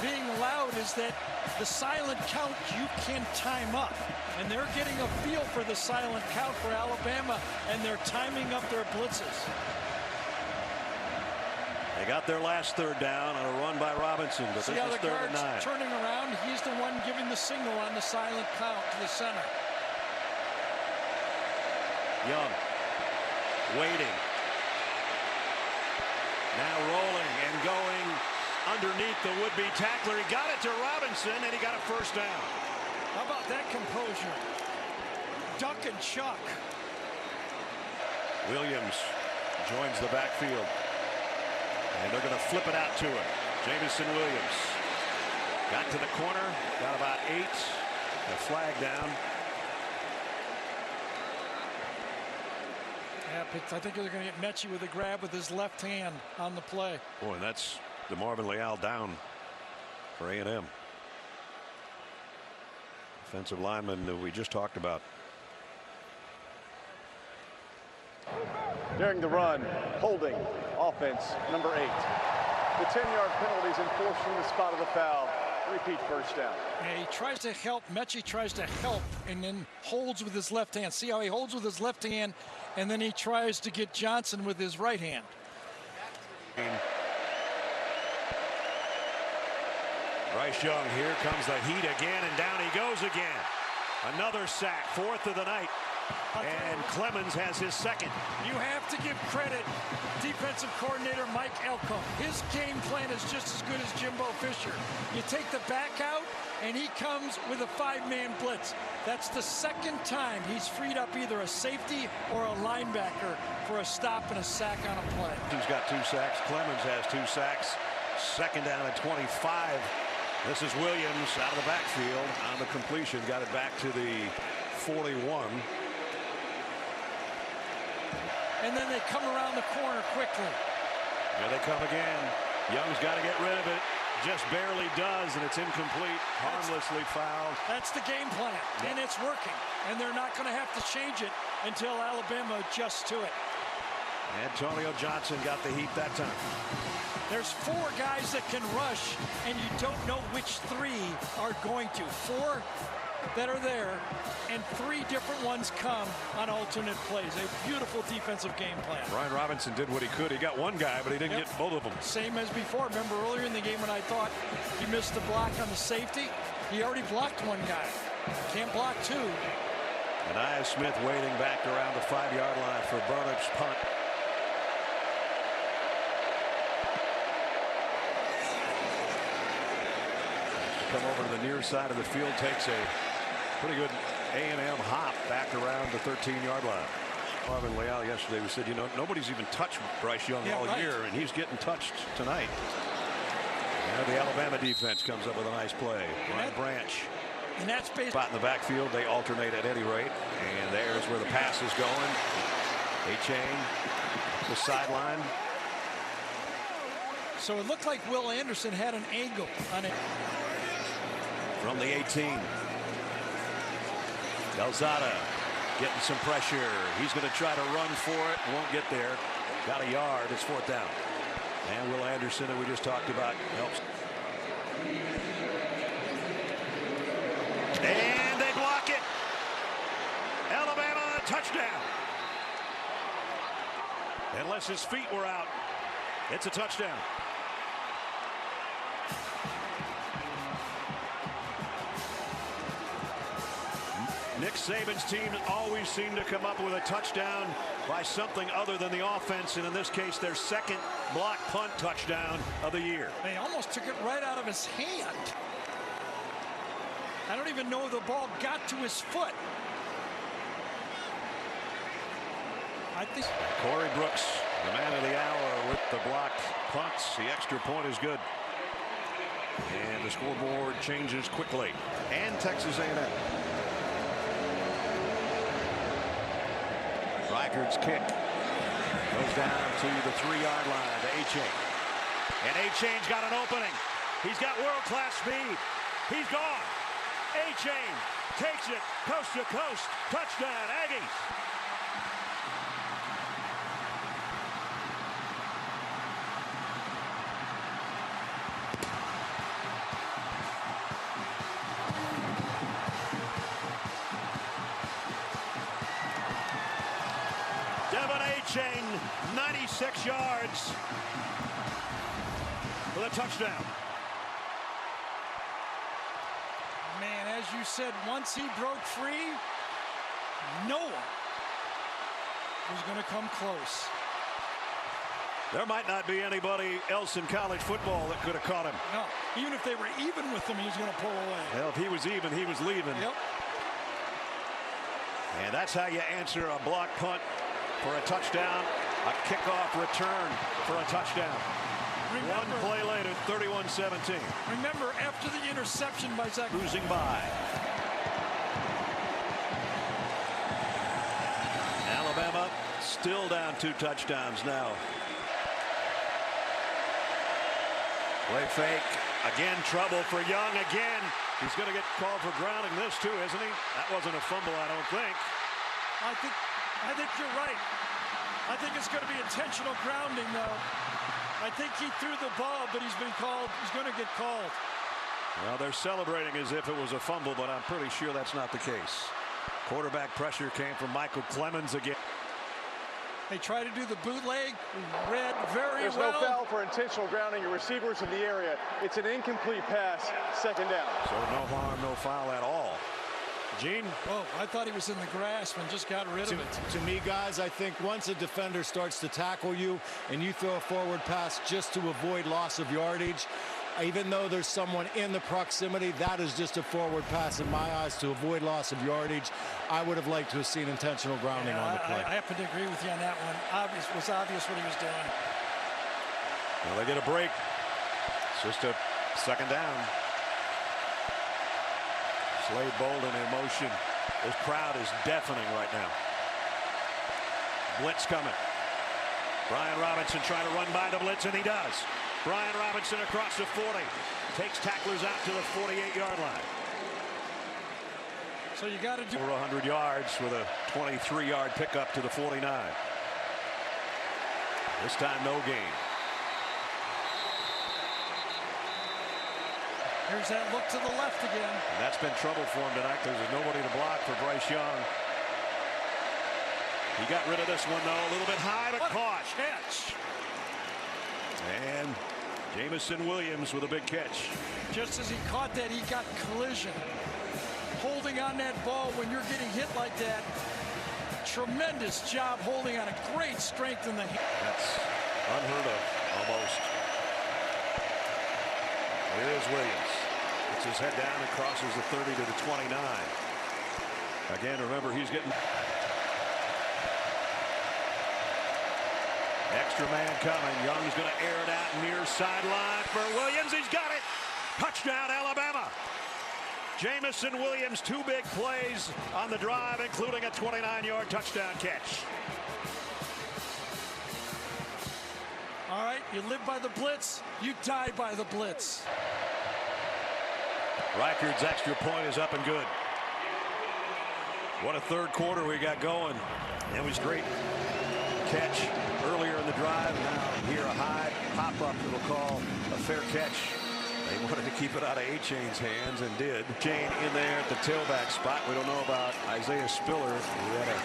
being loud is that the silent count you can time up. And they're getting a feel for the silent count for Alabama, and they're timing up their blitzes. They got their last third down on a run by Robinson, but See this how is the 3rd and guard's 9. turning around? He's the one giving the signal on the silent count to the center. Young waiting. Now rolling and going underneath the would-be tackler. He got it to Robinson, and he got a first down. How about that composure? Duck and chuck. Williams joins the backfield. And they're going to flip it out to him. Jamison Williams got to the corner, got about 8. A flag down. Yeah, I think they're going to get Mechie with a grab with his left hand on the play. Boy, that's the Marvin Leal down for A&M. Offensive lineman that we just talked about. During the run, holding, offense, number 8. The 10-yard penalty is enforced from the spot of the foul. Repeat first down. And he tries to help. Mechie tries to help and then holds with his left hand. See how he holds with his left hand, and then he tries to get Johnson with his right hand. Bryce Young, here comes the heat again, and down he goes again. Another sack, 4th of the night. And Clemens has his 2nd. You have to give credit defensive coordinator Mike Elko. His game plan is just as good as Jimbo Fisher. You take the back out, and he comes with a 5-man blitz. That's the 2nd time he's freed up either a safety or a linebacker for a stop and a sack on a play. He's got 2 sacks. Clemens has 2 sacks. 2nd down at 25. This is Williams out of the backfield on the completion. Got it back to the 41. And then they come around the corner quickly. Here they come again. Young's got to get rid of it. Just barely does, and it's incomplete. Harmlessly fouled. That's the game plan, and it's working. And they're not going to have to change it until Alabama adjusts to it. Antonio Johnson got the heat that time. There's 4 guys that can rush, and you don't know which 3 are going to. 4 that are there, and 3 different ones come on alternate plays. A beautiful defensive game plan. Brian Robinson did what he could. He got 1 guy, but he didn't get both of them. Same as before. Remember earlier in the game when I thought he missed the block on the safety? He already blocked 1 guy. Can't block 2. And Aya Smith waiting back around the 5-yard line for Burnip's punt. Come over to the near side of the field, takes a pretty good A&M hop back around the 13-yard line. Marvin Leal yesterday we said, you know, nobody's even touched Bryce Young all year, and he's getting touched tonight. And the Alabama defense comes up with a nice play. Ryan Branch. And that's based spot in the backfield. They alternate at any rate. And there's where the pass is going. A-chain, the sideline. So it looked like Will Anderson had an angle on it. From the 18. Delzada getting some pressure. He's going to try to run for it. Won't get there. Got a yard. It's 4th down. And Will Anderson, that we just talked about, helps. And they block it. Alabama touchdown. Unless his feet were out, it's a touchdown. Nick Saban's team always seem to come up with a touchdown by something other than the offense, and in this case their 2nd block punt touchdown of the year. They almost took it right out of his hand. I don't even know if the ball got to his foot. I think Corey Brooks, the man of the hour with the blocked punts. The extra point is good. And the scoreboard changes quickly. And Texas A&M. Reichard's kick goes down to the 3-yard line to A-Chain. And A-Chain's got an opening. He's got world-class speed. He's gone. A-Chain takes it coast to coast. Touchdown, Aggies. A-Chain, 96 yards for the touchdown. Man, as you said, once he broke free, no one was going to come close. There might not be anybody else in college football that could have caught him. No, even if they were even with him, he was going to pull away. Well, if he was even, he was leaving. Yep. And that's how you answer a block punt for a touchdown, a kickoff return for a touchdown. Remember, one play later, 31-17. Remember, after the interception by Zach. Cruising by. Alabama still down 2 touchdowns now. Play fake. Again, trouble for Young again. He's going to get called for grounding this too, isn't he? That wasn't a fumble, I don't think. I think you're right. I think it's going to be intentional grounding, though. I think he threw the ball, but he's been called. He's going to get called. Well, they're celebrating as if it was a fumble, but I'm pretty sure that's not the case. Quarterback pressure came from Michael Clemens again. They try to do the bootleg. Read very There's well. no foul for intentional grounding. Your receivers in the area. It's an incomplete pass. 2nd down. So no harm, no foul at all. Gene? Oh, I thought he was in the grasp and just got rid of it. To me, guys, I think once a defender starts to tackle you and you throw a forward pass just to avoid loss of yardage, even though there's someone in the proximity, that is just a forward pass in my eyes to avoid loss of yardage. I would have liked to have seen intentional grounding on the play. I happen to agree with you on that one. It was obvious what he was doing. Well, they get a break. It's just a 2nd down. Slade Bolden in motion. This crowd is deafening right now. Blitz coming. Brian Robinson trying to run by the blitz, and he does. Brian Robinson across the 40. Takes tacklers out to the 48-yard line. So you got to do over 100 yards with a 23-yard pickup to the 49. This time no gain. Here's that look to the left again. And that's been trouble for him tonight because there's nobody to block for Bryce Young. He got rid of this one, though, a little bit high, but caught. Catch. And Jamison Williams with a big catch. Just as he caught that, he got collision. Holding on that ball when you're getting hit like that. Tremendous job holding on, a great strength in the hand. That's unheard of, almost. Here's Williams. Puts his head down and crosses the 30 to the 29. Again, remember, he's getting extra man coming. Young's going to air it out near sideline for Williams. He's got it. Touchdown, Alabama. Jamison Williams, 2 big plays on the drive, including a 29-yard touchdown catch. All right, you live by the blitz, you die by the blitz. Reichard's extra point is up and good. What a 3rd quarter we got going. It was great catch earlier in the drive. Now here a high pop-up that'll call a fair catch. They wanted to keep it out of A-Chain's hands and did. Chain in there at the tailback spot. We don't know about Isaiah Spiller. He had a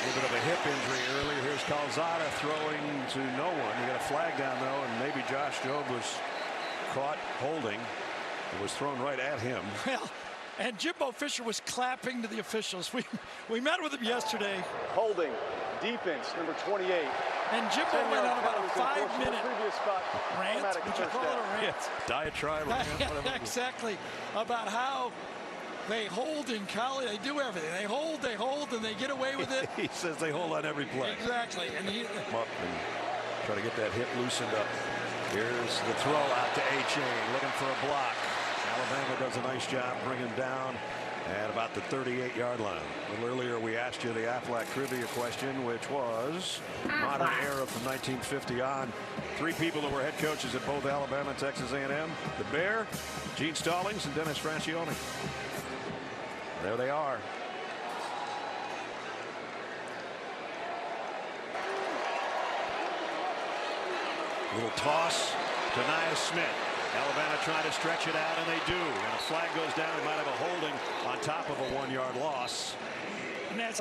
little bit of a hip injury earlier. Here's Calzada throwing to no one. He got a flag down, though, and maybe Josh Jobe was caught holding. It was thrown right at him. Well, and Jimbo Fisher was clapping to the officials. We met with him yesterday. Holding. Defense, number 28. And Jimbo went on about a 5-minute rant. Automatic Would you first call it down. a rant? Diatribe. Rant, whatever. Exactly. About how they hold in college. They do everything. They hold, and they get away with it. He says they hold on every play. Exactly. And he Up and try to get that hip loosened up. Here's the throw out to A-Chain, looking for a block. Alabama does a nice job bringing down at about the 38-yard line. A little earlier we asked you the Aflac trivia question, which was modern era from 1950 on. Three people that were head coaches at both Alabama and Texas A&M. The Bear, Gene Stallings, and Dennis Francione. There they are. Little toss to Nia Smith. Alabama trying to stretch it out, and they do. And a flag goes down. He might have a holding on top of a 1-yard loss. And that's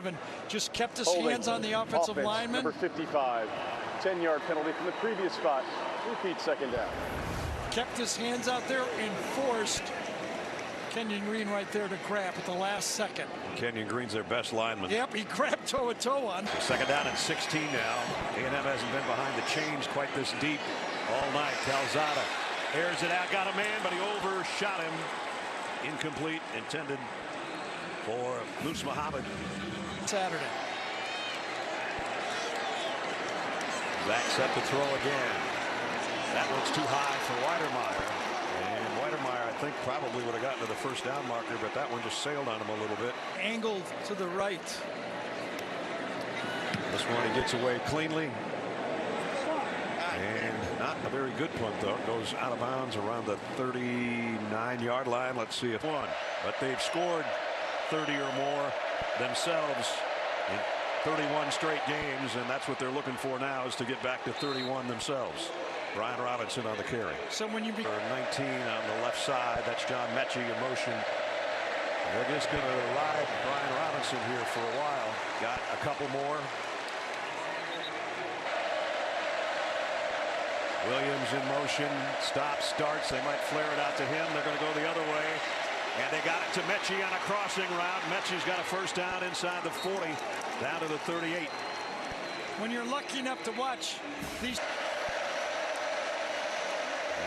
just kept his Holding. hands on the offensive lineman. Number 55. 10-yard penalty from the previous spot. Repeat second down. Kept his hands out there and forced Kenyon Green right there to grab at the last second. Kenyon Green's their best lineman. Yep, he grabbed toe-to-toe on. Second down and 16 now. A&M hasn't been behind the chains quite this deep all night. Calzada airs it out, got a man, but he overshot him. Incomplete, intended for Moose Muhammad. Saturday. Zach set to throw again. That one's too high for Weidermeyer. And Weidermeyer, I think, probably would have gotten to the first down marker, but that one just sailed on him a little bit. Angled to the right. This one he gets away cleanly. And not a very good punt, though. It goes out of bounds around the 39-yard line. Let's see if one. But they've scored 30 or more themselves in 31 straight games, and that's what they're looking for now, is to get back to 31 themselves. Brian Robinson on the carry. So when you be 19 on the left side, that's John Mechie in motion. They're just going to ride Brian Robinson here for a while. Got a couple more. Williams in motion, stops, starts. They might flare it out to him. They're going to go the other way. And they got it to Mechie on a crossing route. Mechie's got a first down inside the 40, down to the 38. When you're lucky enough to watch these.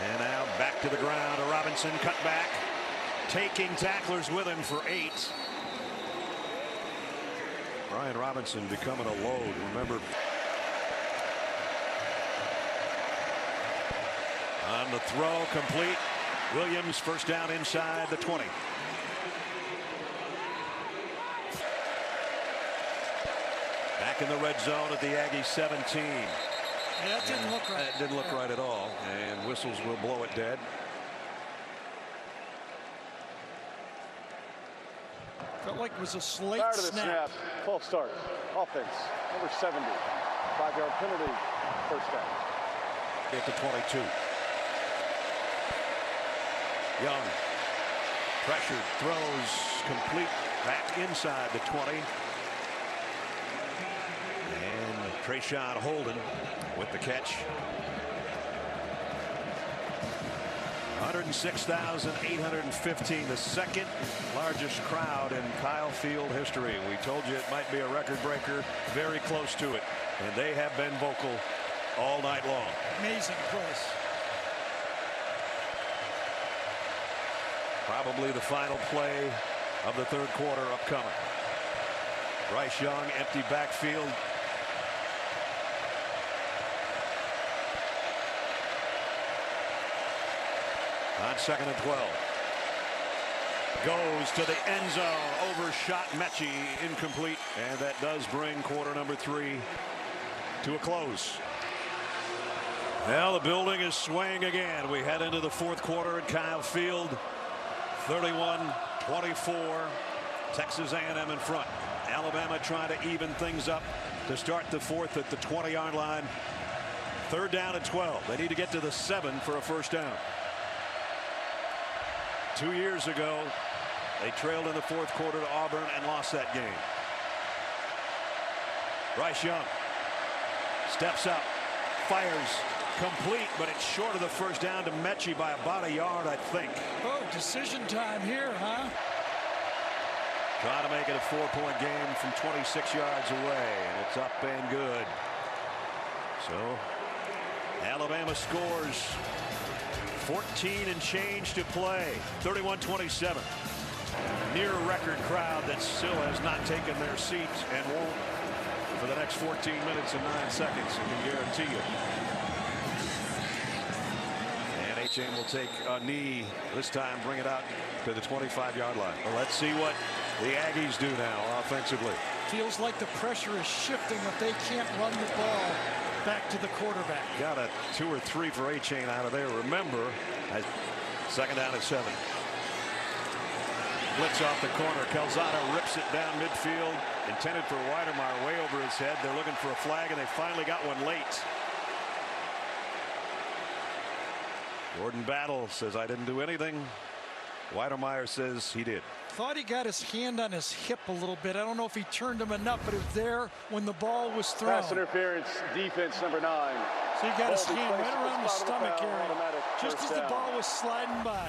And now back to the ground. A Robinson cut back, taking tacklers with him for 8. Brian Robinson becoming a load. Remember, on the throw, complete. Williams first down inside the 20. Back in the red zone at the Aggie 17. Yeah, that didn't look right. That didn't look right at all. And whistles will blow it dead. Felt like it was a slate Prior to the snap. snap, false start. Offense, number 70. 5-yard penalty, first down. At the 22. Young, pressured, throws, complete, back inside the 20. And Trayshawn Holden with the catch. 106,815, the second largest crowd in Kyle Field history. We told you it might be a record breaker, very close to it, and they have been vocal all night long. Amazing place. Probably the final play of the third quarter upcoming. Bryce Young, empty backfield. On 2nd and 12. Goes to the end zone. Overshot Mechie, incomplete. And that does bring quarter number 3 to a close. Well, the building is swaying again. We head into the fourth quarter at Kyle Field. 31-24. Texas A&M in front. Alabama trying to even things up to start the fourth at the 20-yard line. 3rd down and 12. They need to get to the 7 for a first down. 2 years ago, they trailed in the fourth quarter to Auburn and lost that game. Bryce Young steps up, fires, complete, but it's short of the first down to Mechie by about a yard, I think. Oh, decision time here, huh? Trying to make it a 4-point game from 26 yards away, and it's up and good. So Alabama scores. 14 and change to play. 31-27. Near record crowd that still has not taken their seats and won't for the next 14 minutes and 9 seconds, I can guarantee you. And a A-Chain will take a knee this time, bring it out to the 25-yard line. Well, let's see what the Aggies do now offensively. Feels like the pressure is shifting if they can't run the ball back to the quarterback. Got a 2 or 3 for A-Chain out of there. Remember, second down at 7. Blitz off the corner. Calzada rips it down midfield. Intended for Weidemeyer, way over his head. They're looking for a flag, and they finally got one late. Gordon Battle says, I didn't do anything. Weidemeyer says he did. Thought he got his hand on his hip a little bit. I don't know if he turned him enough, but it was there when the ball was thrown. Pass interference, defense number 9. So he got his hand right around the stomach area, just as the ball was sliding by.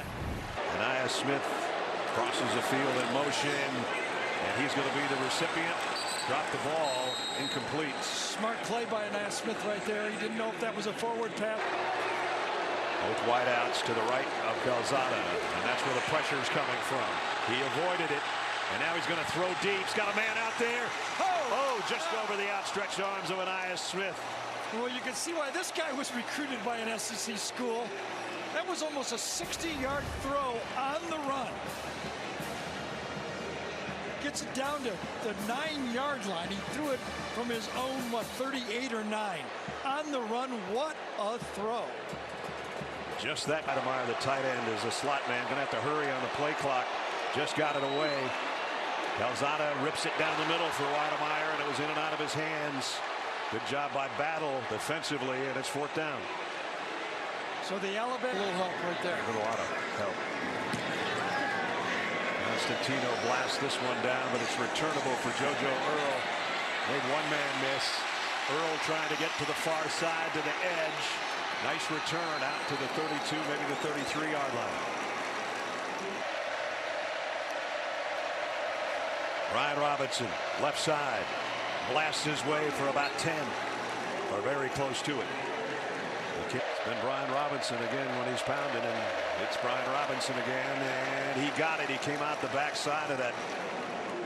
And Smith crosses the field in motion, and he's going to be the recipient. Dropped the ball, incomplete. Smart play by Anaya Smith right there. He didn't know if that was a forward pass. Both wideouts to the right of Calzada, and that's where the pressure is coming from. He avoided it, and now he's going to throw deep. He's got a man out there. Oh, just over the outstretched arms of Anaya Smith. Well, you can see why this guy was recruited by an SEC school. That was almost a 60-yard throw on the run. Gets it down to the 9-yard line. He threw it from his own, 38 or 9. On the run, what a throw. Just that. Weidemeyer, the tight end, is a slot man. Going to have to hurry on the play clock. Just got it away. Calzada rips it down the middle for Weidemeyer, and it was in and out of his hands. Good job by Battle defensively, and it's 4th down. So the Alabama, a little help right there. A lot of help. Constantino blasts this one down, but it's returnable for JoJo Earl. Made one man miss. Earl trying to get to the far side to the edge. Nice return out to the 32, maybe the 33-yard line. Ryan Robinson, left side, blasts his way for about 10, or very close to it. It's been Brian Robinson again when he's pounding, and it's Brian Robinson again, and he got it. He came out the backside of that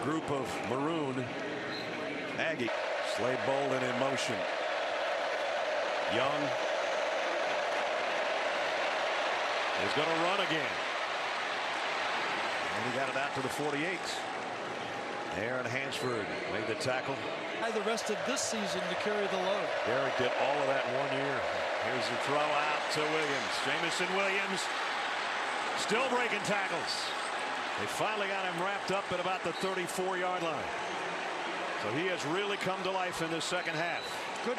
group of maroon Aggie. Slade Bolden in motion. Young is going to run again. And he got it out to the 48. Aaron Hansford made the tackle. The rest of this season to carry the load. Derek did all of that in 1 year. Here's the throw out to Williams. Jamison Williams still breaking tackles. They finally got him wrapped up at about the 34-yard line. So he has really come to life in this second half. Good.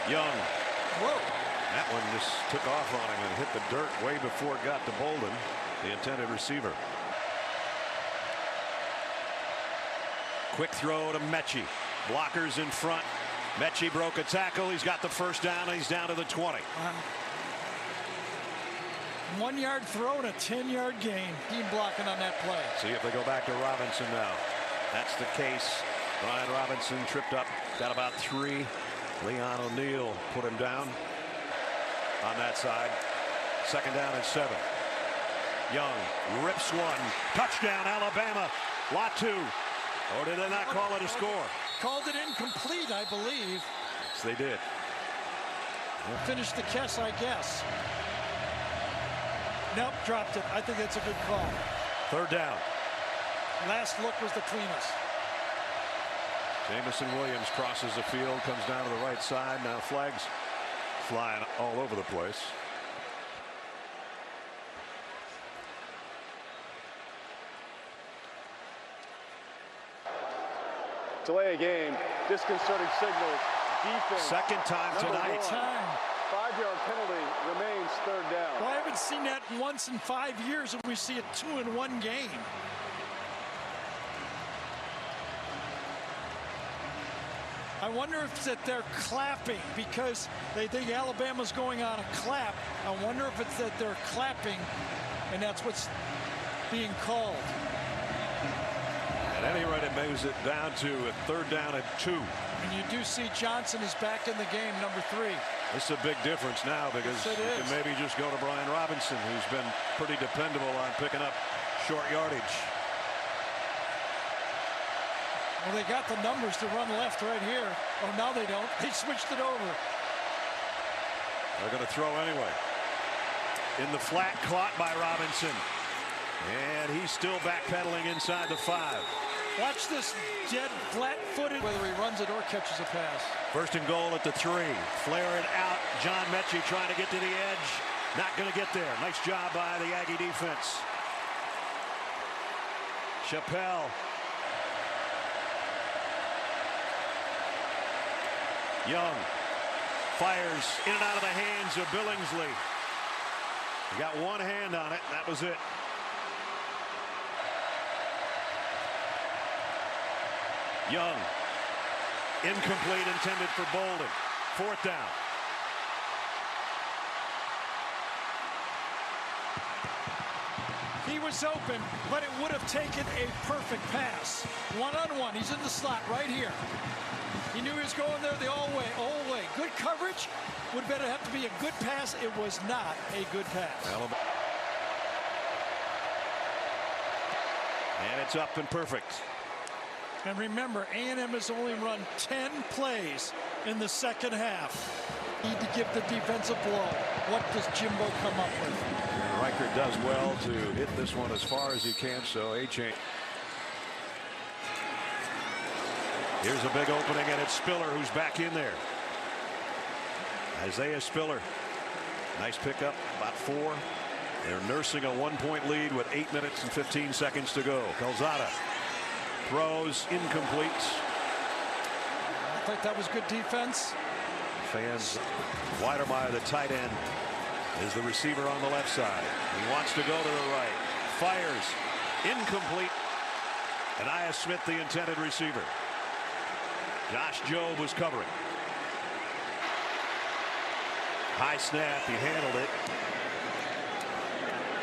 Young. Whoa. That one just took off on him and hit the dirt way before it got to Bolden, the intended receiver. Quick throw to Mechie. Blockers in front. Mechie broke a tackle. He's got the first down, and he's down to the 20. 1-yard throw and a 10-yard gain. Team blocking on that play. See if they go back to Robinson now. That's the case. Brian Robinson tripped up, got about 3. Leon O'Neal put him down on that side. Second down and 7. Young rips one. Touchdown, Alabama. Latu. Or did they not call it a score? Called it incomplete, I believe. Yes, they did. Finish the catch, I guess. Nope, dropped it. I think that's a good call. 3rd down. Last look was the cleanest. Jamison Williams crosses the field, comes down to the right side. Now flags flying all over the place. Delay a game, disconcerting signals, defense. Second time tonight. 5-yard penalty, remains 3rd down. Well, I haven't seen that once in 5 years, and we see it 2-in-1 game. I wonder if it's that they're clapping because they think Alabama's going on a clap. I wonder if it's that they're clapping, and that's what's being called. At any rate, it moves it down to a 3rd down and 2. And you do see Johnson is back in the game, number 3. This is a big difference now because Yes, you can maybe just go to Brian Robinson, who's been pretty dependable on picking up short yardage. Well, they got the numbers to run left right here. Oh, now they don't. They switched it over. They're going to throw anyway. In the flat, caught by Robinson. And he's still backpedaling inside the 5. Watch this dead flat-footed, whether he runs it or catches a pass. First and goal at the 3. Flare it out. John Mechie trying to get to the edge. Not going to get there. Nice job by the Aggie defense. Chappelle. Young fires in and out of the hands of Billingsley. He got one hand on it. That was it. Young. Incomplete, intended for Bolden. 4th down. He was open, but it would have taken a perfect pass. One-on-one. He's in the slot right here. He knew he was going there the all way. Good coverage. Would better have to be a good pass. It was not a good pass. And it's up and perfect. And remember, A&M has only run 10 plays in the second half. Need to give the defense a blow. What does Jimbo come up with? And Reichert does well to hit this one as far as he can, so a change. Here's a big opening, and it's Spiller who's back in there. Isaiah Spiller. Nice pickup, about 4. They're nursing a 1-point lead with 8 minutes and 15 seconds to go. Calzada throws incomplete. I think that was good defense. Fans. Weidermeyer, the tight end, is the receiver on the left side. He wants to go to the right. Fires. Incomplete. And Aya Smith, the intended receiver. Josh Jobe was covering. High snap. He handled it.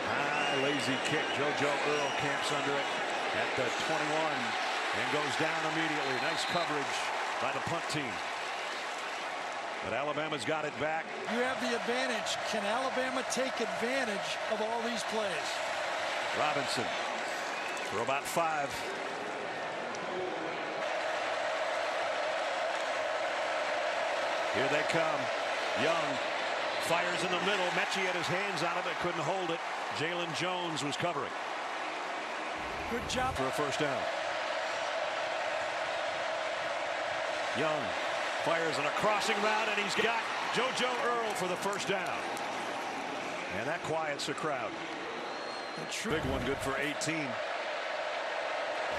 High lazy kick. JoJo Earl camps under it at the 21 and goes down immediately. Nice coverage by the punt team. But Alabama's got it back. You have the advantage. Can Alabama take advantage of all these plays? Robinson for about 5. Here they come. Young fires in the middle. Mechie had his hands on it but couldn't hold it. Jalen Jones was covering. Good job for a first down. Young fires on a crossing route, and he's got JoJo Earl for the first down. And that quiets the crowd. Big one, good for 18. And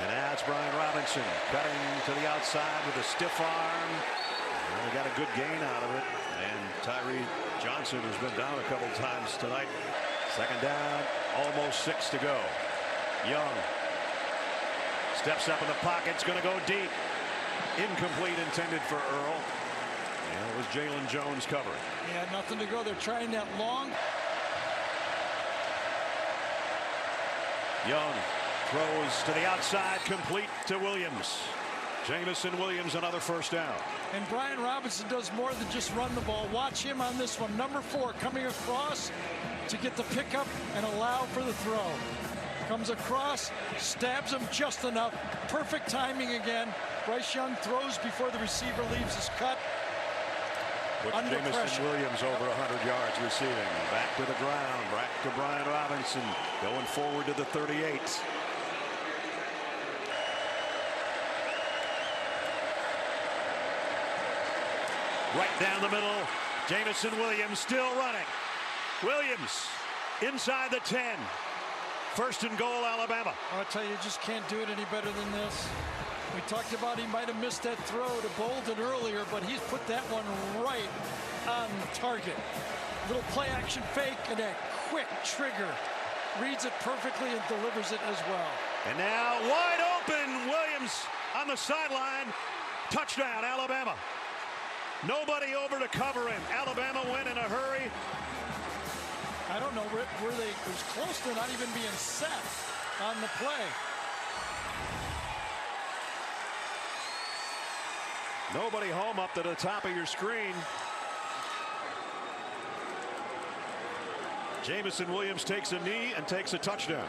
that's Brian Robinson cutting to the outside with a stiff arm. And they got a good gain out of it. And Tyree Johnson has been down a couple times tonight. Second down, almost 6 to go. Young steps up in the pocket, it's going to go deep. Incomplete, intended for Earl. And it was Jalen Jones covering. He had nothing to go. They're trying that long. Young throws to the outside, complete to Williams. Jamison Williams, another first down. And Brian Robinson does more than just run the ball. Watch him on this one. Number 4 coming across to get the pickup and allow for the throw. Comes across, stabs him just enough. Perfect timing again. Bryce Young throws before the receiver leaves his cut. With Jamison Williams over 100 yards receiving. Back to the ground. Back to Brian Robinson. Going forward to the 38. Right down the middle. Jamison Williams still running. Williams inside the 10. First and goal, Alabama. I'll tell you, you just can't do it any better than this. We talked about he might have missed that throw to Bolden earlier, but he's put that one right on target. Little play action fake and a quick trigger. Reads it perfectly and delivers it as well. And now wide open, Williams on the sideline. Touchdown, Alabama. Nobody over to cover him. Alabama win in a hurry. I don't know where they was close to not even being set on the play. Nobody home up to the top of your screen. Jamison Williams takes a knee and takes a touchdown.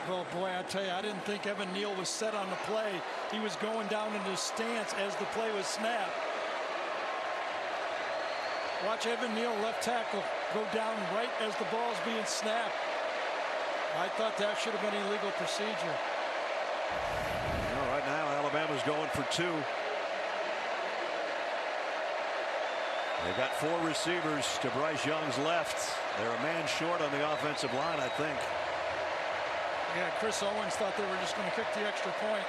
Oh boy, I tell you, I didn't think Evan Neal was set on the play. He was going down in his stance as the play was snapped. Watch Evan Neal, left tackle, go down right as the ball's being snapped. I thought that should have been illegal procedure. Well, right now, Alabama's going for 2. They've got 4 receivers to Bryce Young's left. They're a man short on the offensive line, I think. Yeah, Chris Owens thought they were just going to kick the extra point.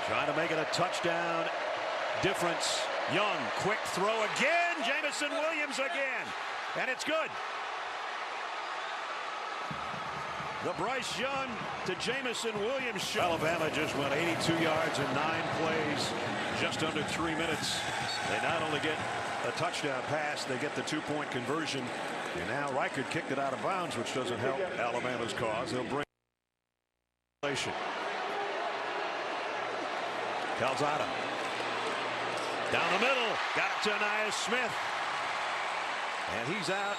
Trying to make it a touchdown difference. Young, quick throw again. Jamison Williams again. And it's good. The Bryce Young to Jamison Williams show. Alabama just went 82 yards in 9 plays, just under 3 minutes. They not only get a touchdown pass, they get the 2-point conversion. And now Reichard kicked it out of bounds, which doesn't help Alabama's cause. They'll bring Calzada down the middle, got it to Ainias Smith, and he's out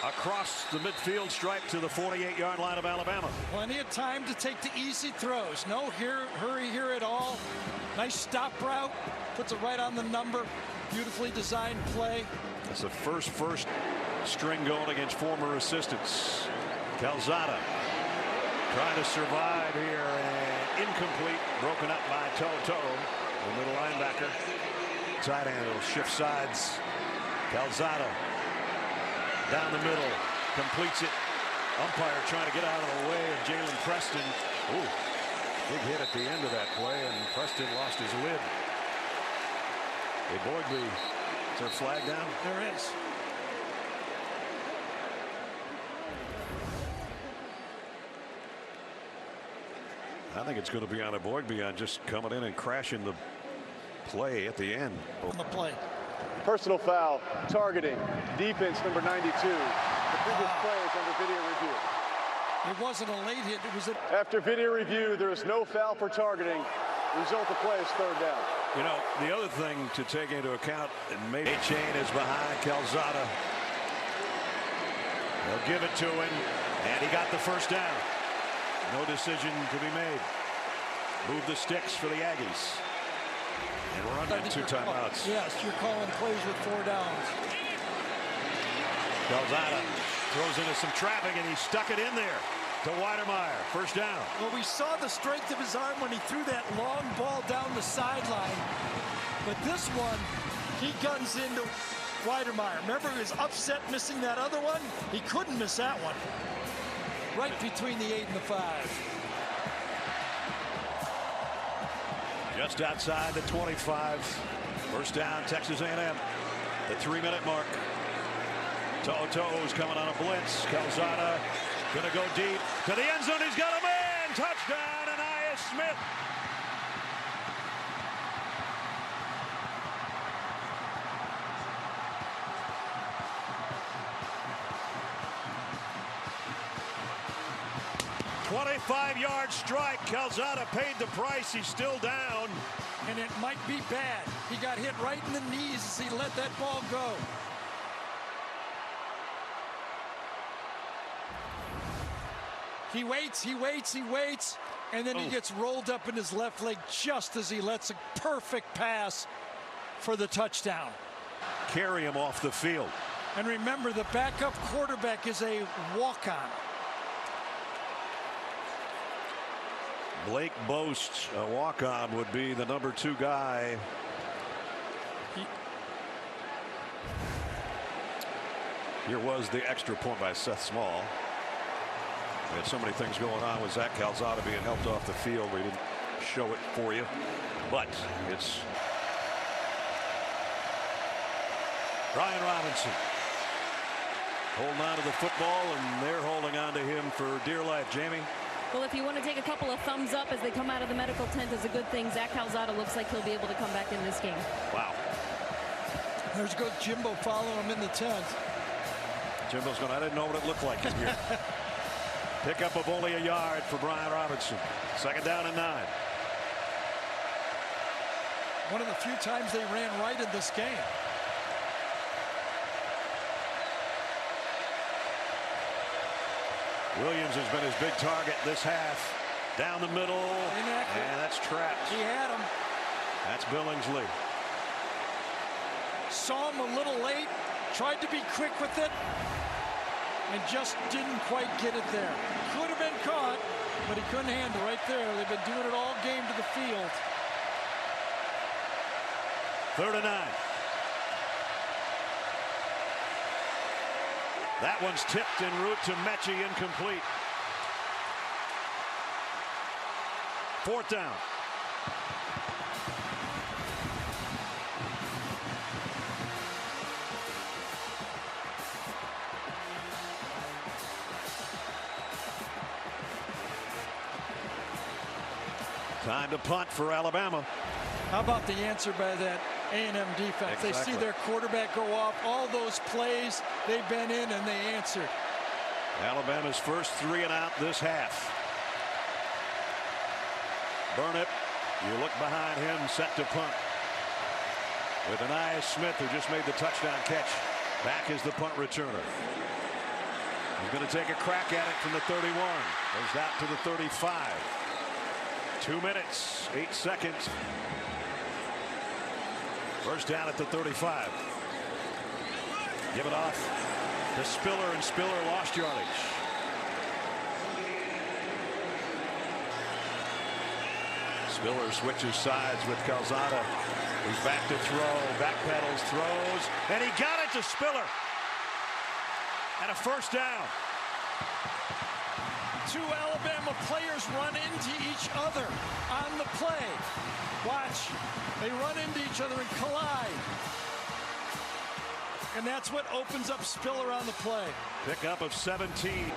across the midfield stripe to the 48-yard line of Alabama. Plenty of time to take the easy throws. No hurry here at all. Nice stop route, puts it right on the number. Beautifully designed play. It's the first string going against former assistants. Calzada trying to survive here, and incomplete, broken up by Toto, the middle linebacker. Tight end will shift sides. Calzada down the middle, completes it. Umpire trying to get out of the way of Jalen Preston. Ooh, big hit at the end of that play, and Preston lost his lid. Hey, Boydby, is there a flag down? There is. I think it's going to be on a Boydby on just coming in and crashing the play at the end. On the play. Personal foul, targeting, defense number 92. The previous play is under video review. It wasn't a late hit. It was a... After video review, there is no foul for targeting. Result of play is 3rd down. You know, the other thing to take into account, and maybe Chain is behind Calzada. They'll give it to him, and he got the 1st down. No decision to be made. Move the sticks for the Aggies. And we're under 2 timeouts. Yes, you're calling plays with 4 downs. Calzada throws into some traffic, and he stuck it in there to Weidermeyer. 1st down. Well, we saw the strength of his arm when he threw that long ball down the sideline. But this one, he guns into Weidermeyer. Remember, he was upset missing that other one? He couldn't miss that one. Right between the 8 and the 5. Just outside the 25. 1st down, Texas A&M. The 3-minute mark. To'oto'o's coming on a blitz. Calzada gonna go deep to the end zone. He's got a man. Touchdown, Ainias Smith. "25-yard strike." Calzada paid the price. He's still down. And it might be bad. He got hit right in the knees as he let that ball go. He waits, and then he gets rolled up in his left leg just as he lets a perfect pass for the touchdown. Carry him off the field. And remember, the backup quarterback is a walk-on. Blake boasts a walk-on would be the number 2 guy. Here was the extra point by Seth Small. We had so many things going on with Zach Calzada being helped off the field. We didn't show it for you, but it's Brian Robinson holding on to the football, and they're holding on to him for dear life. Jamie? Well, if you want to take a couple of thumbs up as they come out of the medical tent, is a good thing. Zach Calzada looks like he'll be able to come back in this game. Wow. There's good Jimbo following him in the tent. Jimbo's going, I didn't know what it looked like here. Pickup of only a yard for Brian Robinson. 2nd down and 9. One of the few times they ran right in this game. Williams has been his big target this half. Down the middle, Inaccurate. and that's trapped. He had him. That's Billingsley. Saw him a little late, tried to be quick with it, and just didn't quite get it there. Could have been caught, but he couldn't handle right there. They've been doing it all game to the field. 3rd and 9. That one's tipped en route to Mechie, incomplete. 4th down. Time to punt for Alabama. How about the answer by that A&M defense? Exactly. They see their quarterback go off. All those plays they've been in, and they answered. Alabama's first 3 and out this half. Burnett, you look behind him, set to punt. With Anias Smith, who just made the touchdown catch. Back is the punt returner. He's going to take a crack at it from the 31. Goes out to the 35. 2 minutes, 8 seconds. First down at the 35. Give it off to Spiller, and Spiller lost yardage. Spiller switches sides with Calzada. He's back to throw, backpedals, throws, and he got it to Spiller. And a first down. 2 Alabama players run into each other on the play. Watch. They run into each other and collide. And that's what opens up Spiller on the play. Pickup of 17.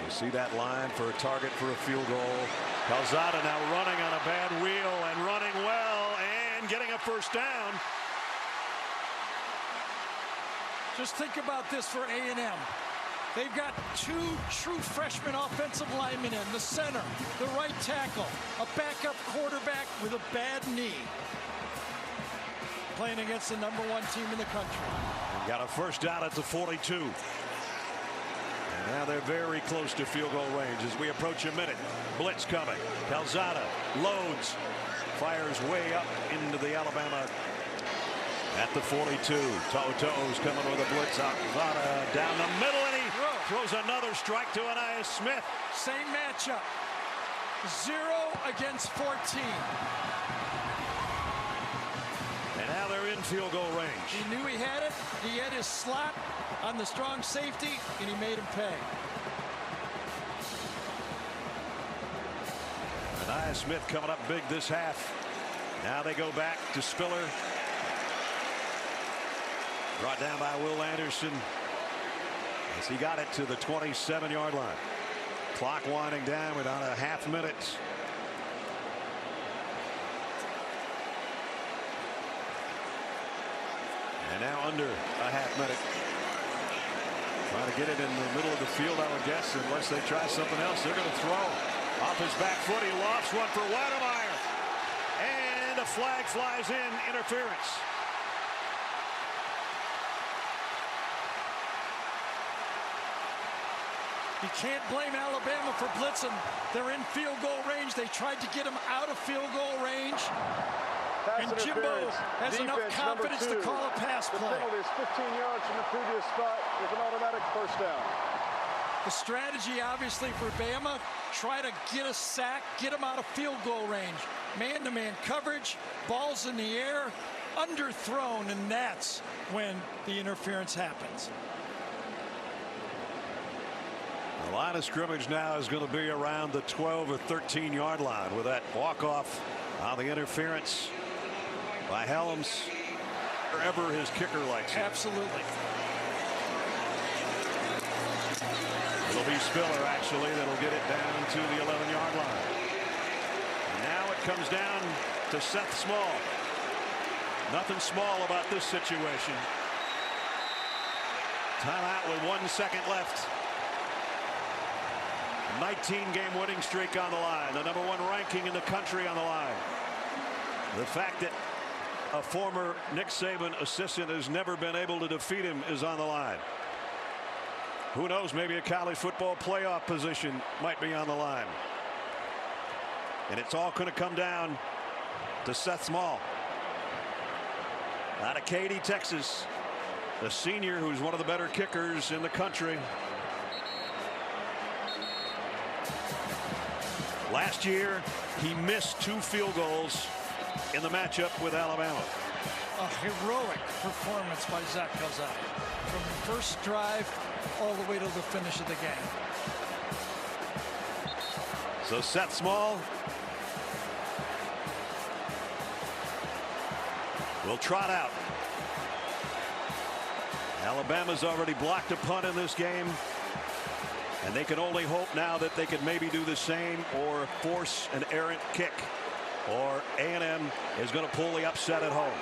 You see that line for a target for a field goal. Calzada now running on a bad wheel and running well and getting a first down. Just think about this for A&M. They've got 2 true freshman offensive linemen in the center, the right tackle, a backup quarterback with a bad knee, playing against the #1 team in the country. Got a first down at the 42. And now they're very close to field goal range as we approach a minute. Blitz coming. Calzada loads, fires way up into the Alabama at the 42. To'o's coming with a blitz. Calzada down the middle, and he throws another strike to Anias Smith. Same matchup. 0 against 14. And now they're in field goal range. He knew he had it. He had his slot on the strong safety, and he made him pay. Anias Smith coming up big this half. Now they go back to Spiller. Brought down by Will Anderson as he got it to the 27-yard line. Clock winding down without a half minute. And now under a half minute. Trying to get it in the middle of the field, I would guess, unless they try something else. They're going to throw off his back foot. He lofts one for Weidemeyer. And a flag flies in, interference. You can't blame Alabama for blitzing. They're in field goal range. They tried to get him out of field goal range. And Jimbo has enough confidence to call a pass play. The penalty is 15 yards from the previous spot with an automatic first down. The strategy, obviously, for Bama, try to get a sack, get him out of field goal range. Man-to-man coverage, balls in the air, underthrown, and that's when the interference happens. The line of scrimmage now is going to be around the 12 or 13-yard line with that walk-off on the interference by Helms. Wherever his kicker likes it. Absolutely. It'll be Spiller, actually, that'll get it down to the 11-yard line. And now it comes down to Seth Small. Nothing small about this situation. Timeout with 1 second left. 19-game winning streak on the line. The #1 ranking in the country on the line. The fact that a former Nick Saban assistant has never been able to defeat him is on the line. Who knows, maybe a college football playoff position might be on the line. And it's all going to come down to Seth Small out of Katy, Texas, the senior who's one of the better kickers in the country. Last year, he missed 2 field goals in the matchup with Alabama. A heroic performance by Zach Calzada from the first drive all the way to the finish of the game. So Seth Small will trot out. Alabama's already blocked a punt in this game, and they can only hope now that they could maybe do the same or force an errant kick, or A&M is going to pull the upset at home.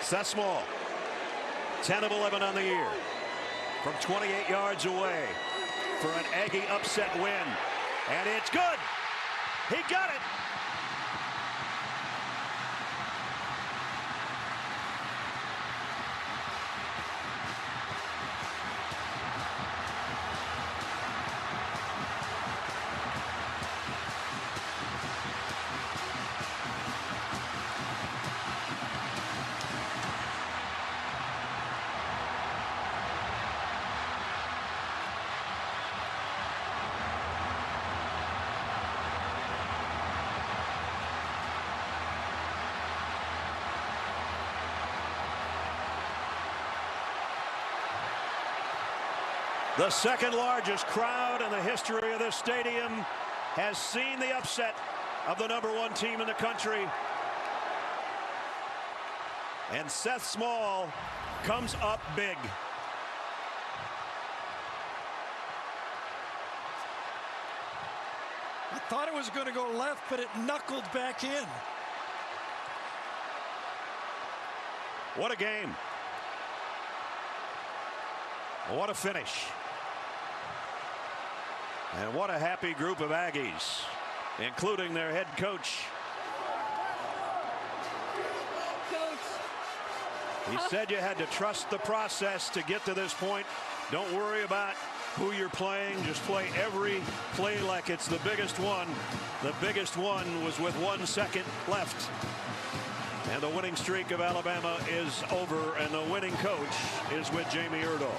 Seth Small, 10 of 11 on the year, from 28 yards away for an Aggie upset win, and it's good. He got it. The second largest crowd in the history of this stadium has seen the upset of the #1 team in the country. And Seth Small comes up big. I thought it was going to go left, but it knuckled back in. What a game. What a finish. And what a happy group of Aggies, including their head coach. He said you had to trust the process to get to this point. Don't worry about who you're playing. Just play every play like it's the biggest one. The biggest one was with 1 second left. And the winning streak of Alabama is over, and the winning coach is with Jamie Erdahl.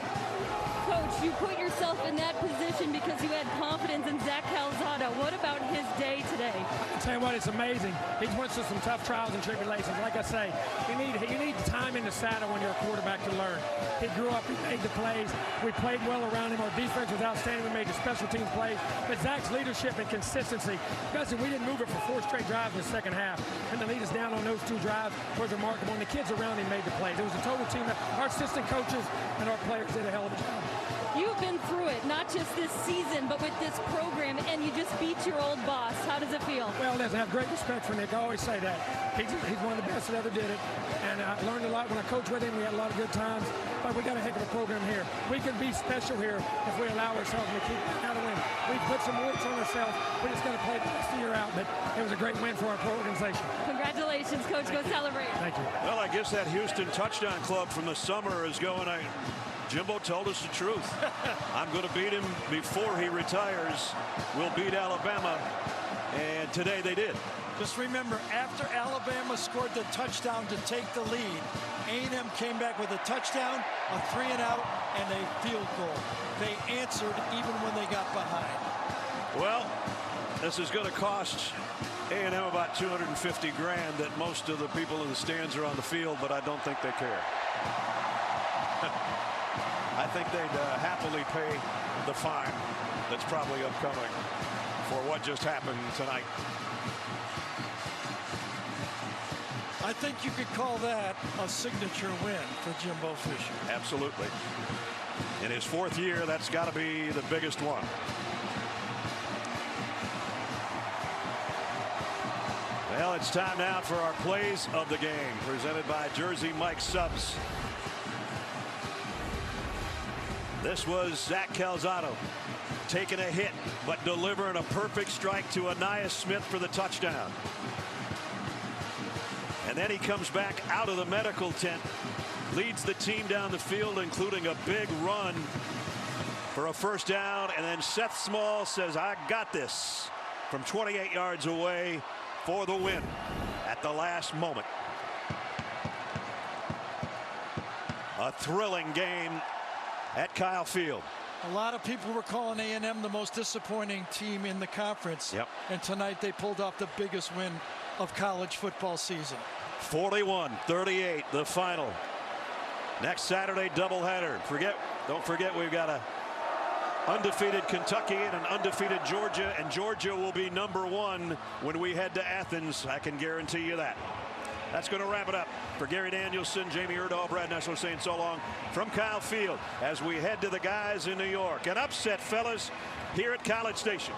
Coach, you put yourself in that position because you had confidence in Zach Calzada. What about his day today? I tell you what, it's amazing. He went through some tough trials and tribulations. Like I say, you need time in the saddle when you're a quarterback to learn. He grew up, he made the plays. We played well around him. Our defense was outstanding. We made the special teams plays. But Zach's leadership and consistency, because we didn't move it for 4 straight drives in the second half. And to lead us down on those 2 drives was remarkable. And the kids around him made the plays. It was a total team. Our assistant coaches and our players did a hell of a job. You've been through it, not just this season, but with this program, and you just beat your old boss. How does it feel? Well, listen, I have great respect for Nick. I always say that. He's one of the best that ever did it. And I learned a lot when I coached with him. We had a lot of good times. But we got a heck of a program here. We can be special here if we allow ourselves to keep out of win. We put some weights on ourselves. We just got to play the rest of the year out. But it was a great win for our organization. Congratulations, Coach. Go celebrate. Thank you. Well, I guess that Houston touchdown club from the summer is going. Jimbo told us the truth. I'm going to beat him before he retires. We'll beat Alabama. And today they did. Just remember, after Alabama scored the touchdown to take the lead, A&M came back with a touchdown, a 3-and-out, and a field goal. They answered even when they got behind. Well, this is going to cost A&M about $250 grand. That most of the people in the stands are on the field, but I don't think they care. I think they'd happily pay the fine that's probably upcoming for what just happened tonight. I think you could call that a signature win for Jimbo Fisher. Absolutely. In his 4th year, that's got to be the biggest one. Well, it's time now for our plays of the game, presented by Jersey Mike Subs. This was Zach Calzada taking a hit, but delivering a perfect strike to Anais Smith for the touchdown. And then he comes back out of the medical tent, leads the team down the field, including a big run for a first down. And then Seth Small says, I got this. from 28 yards away for the win at the last moment. A thrilling game at Kyle Field. A lot of people were calling A&M the most disappointing team in the conference. Yep. And tonight they pulled off the biggest win of college football season. 41-38 the final. Next Saturday doubleheader. Don't forget we've got a undefeated Kentucky and an undefeated Georgia, and Georgia will be #1 when we head to Athens. I can guarantee you that. That's going to wrap it up. For Gary Danielson, Jamie Erdahl, Brad Nessler saying so long from Kyle Field as we head to the guys in New York. An upset, fellas, here at College Station.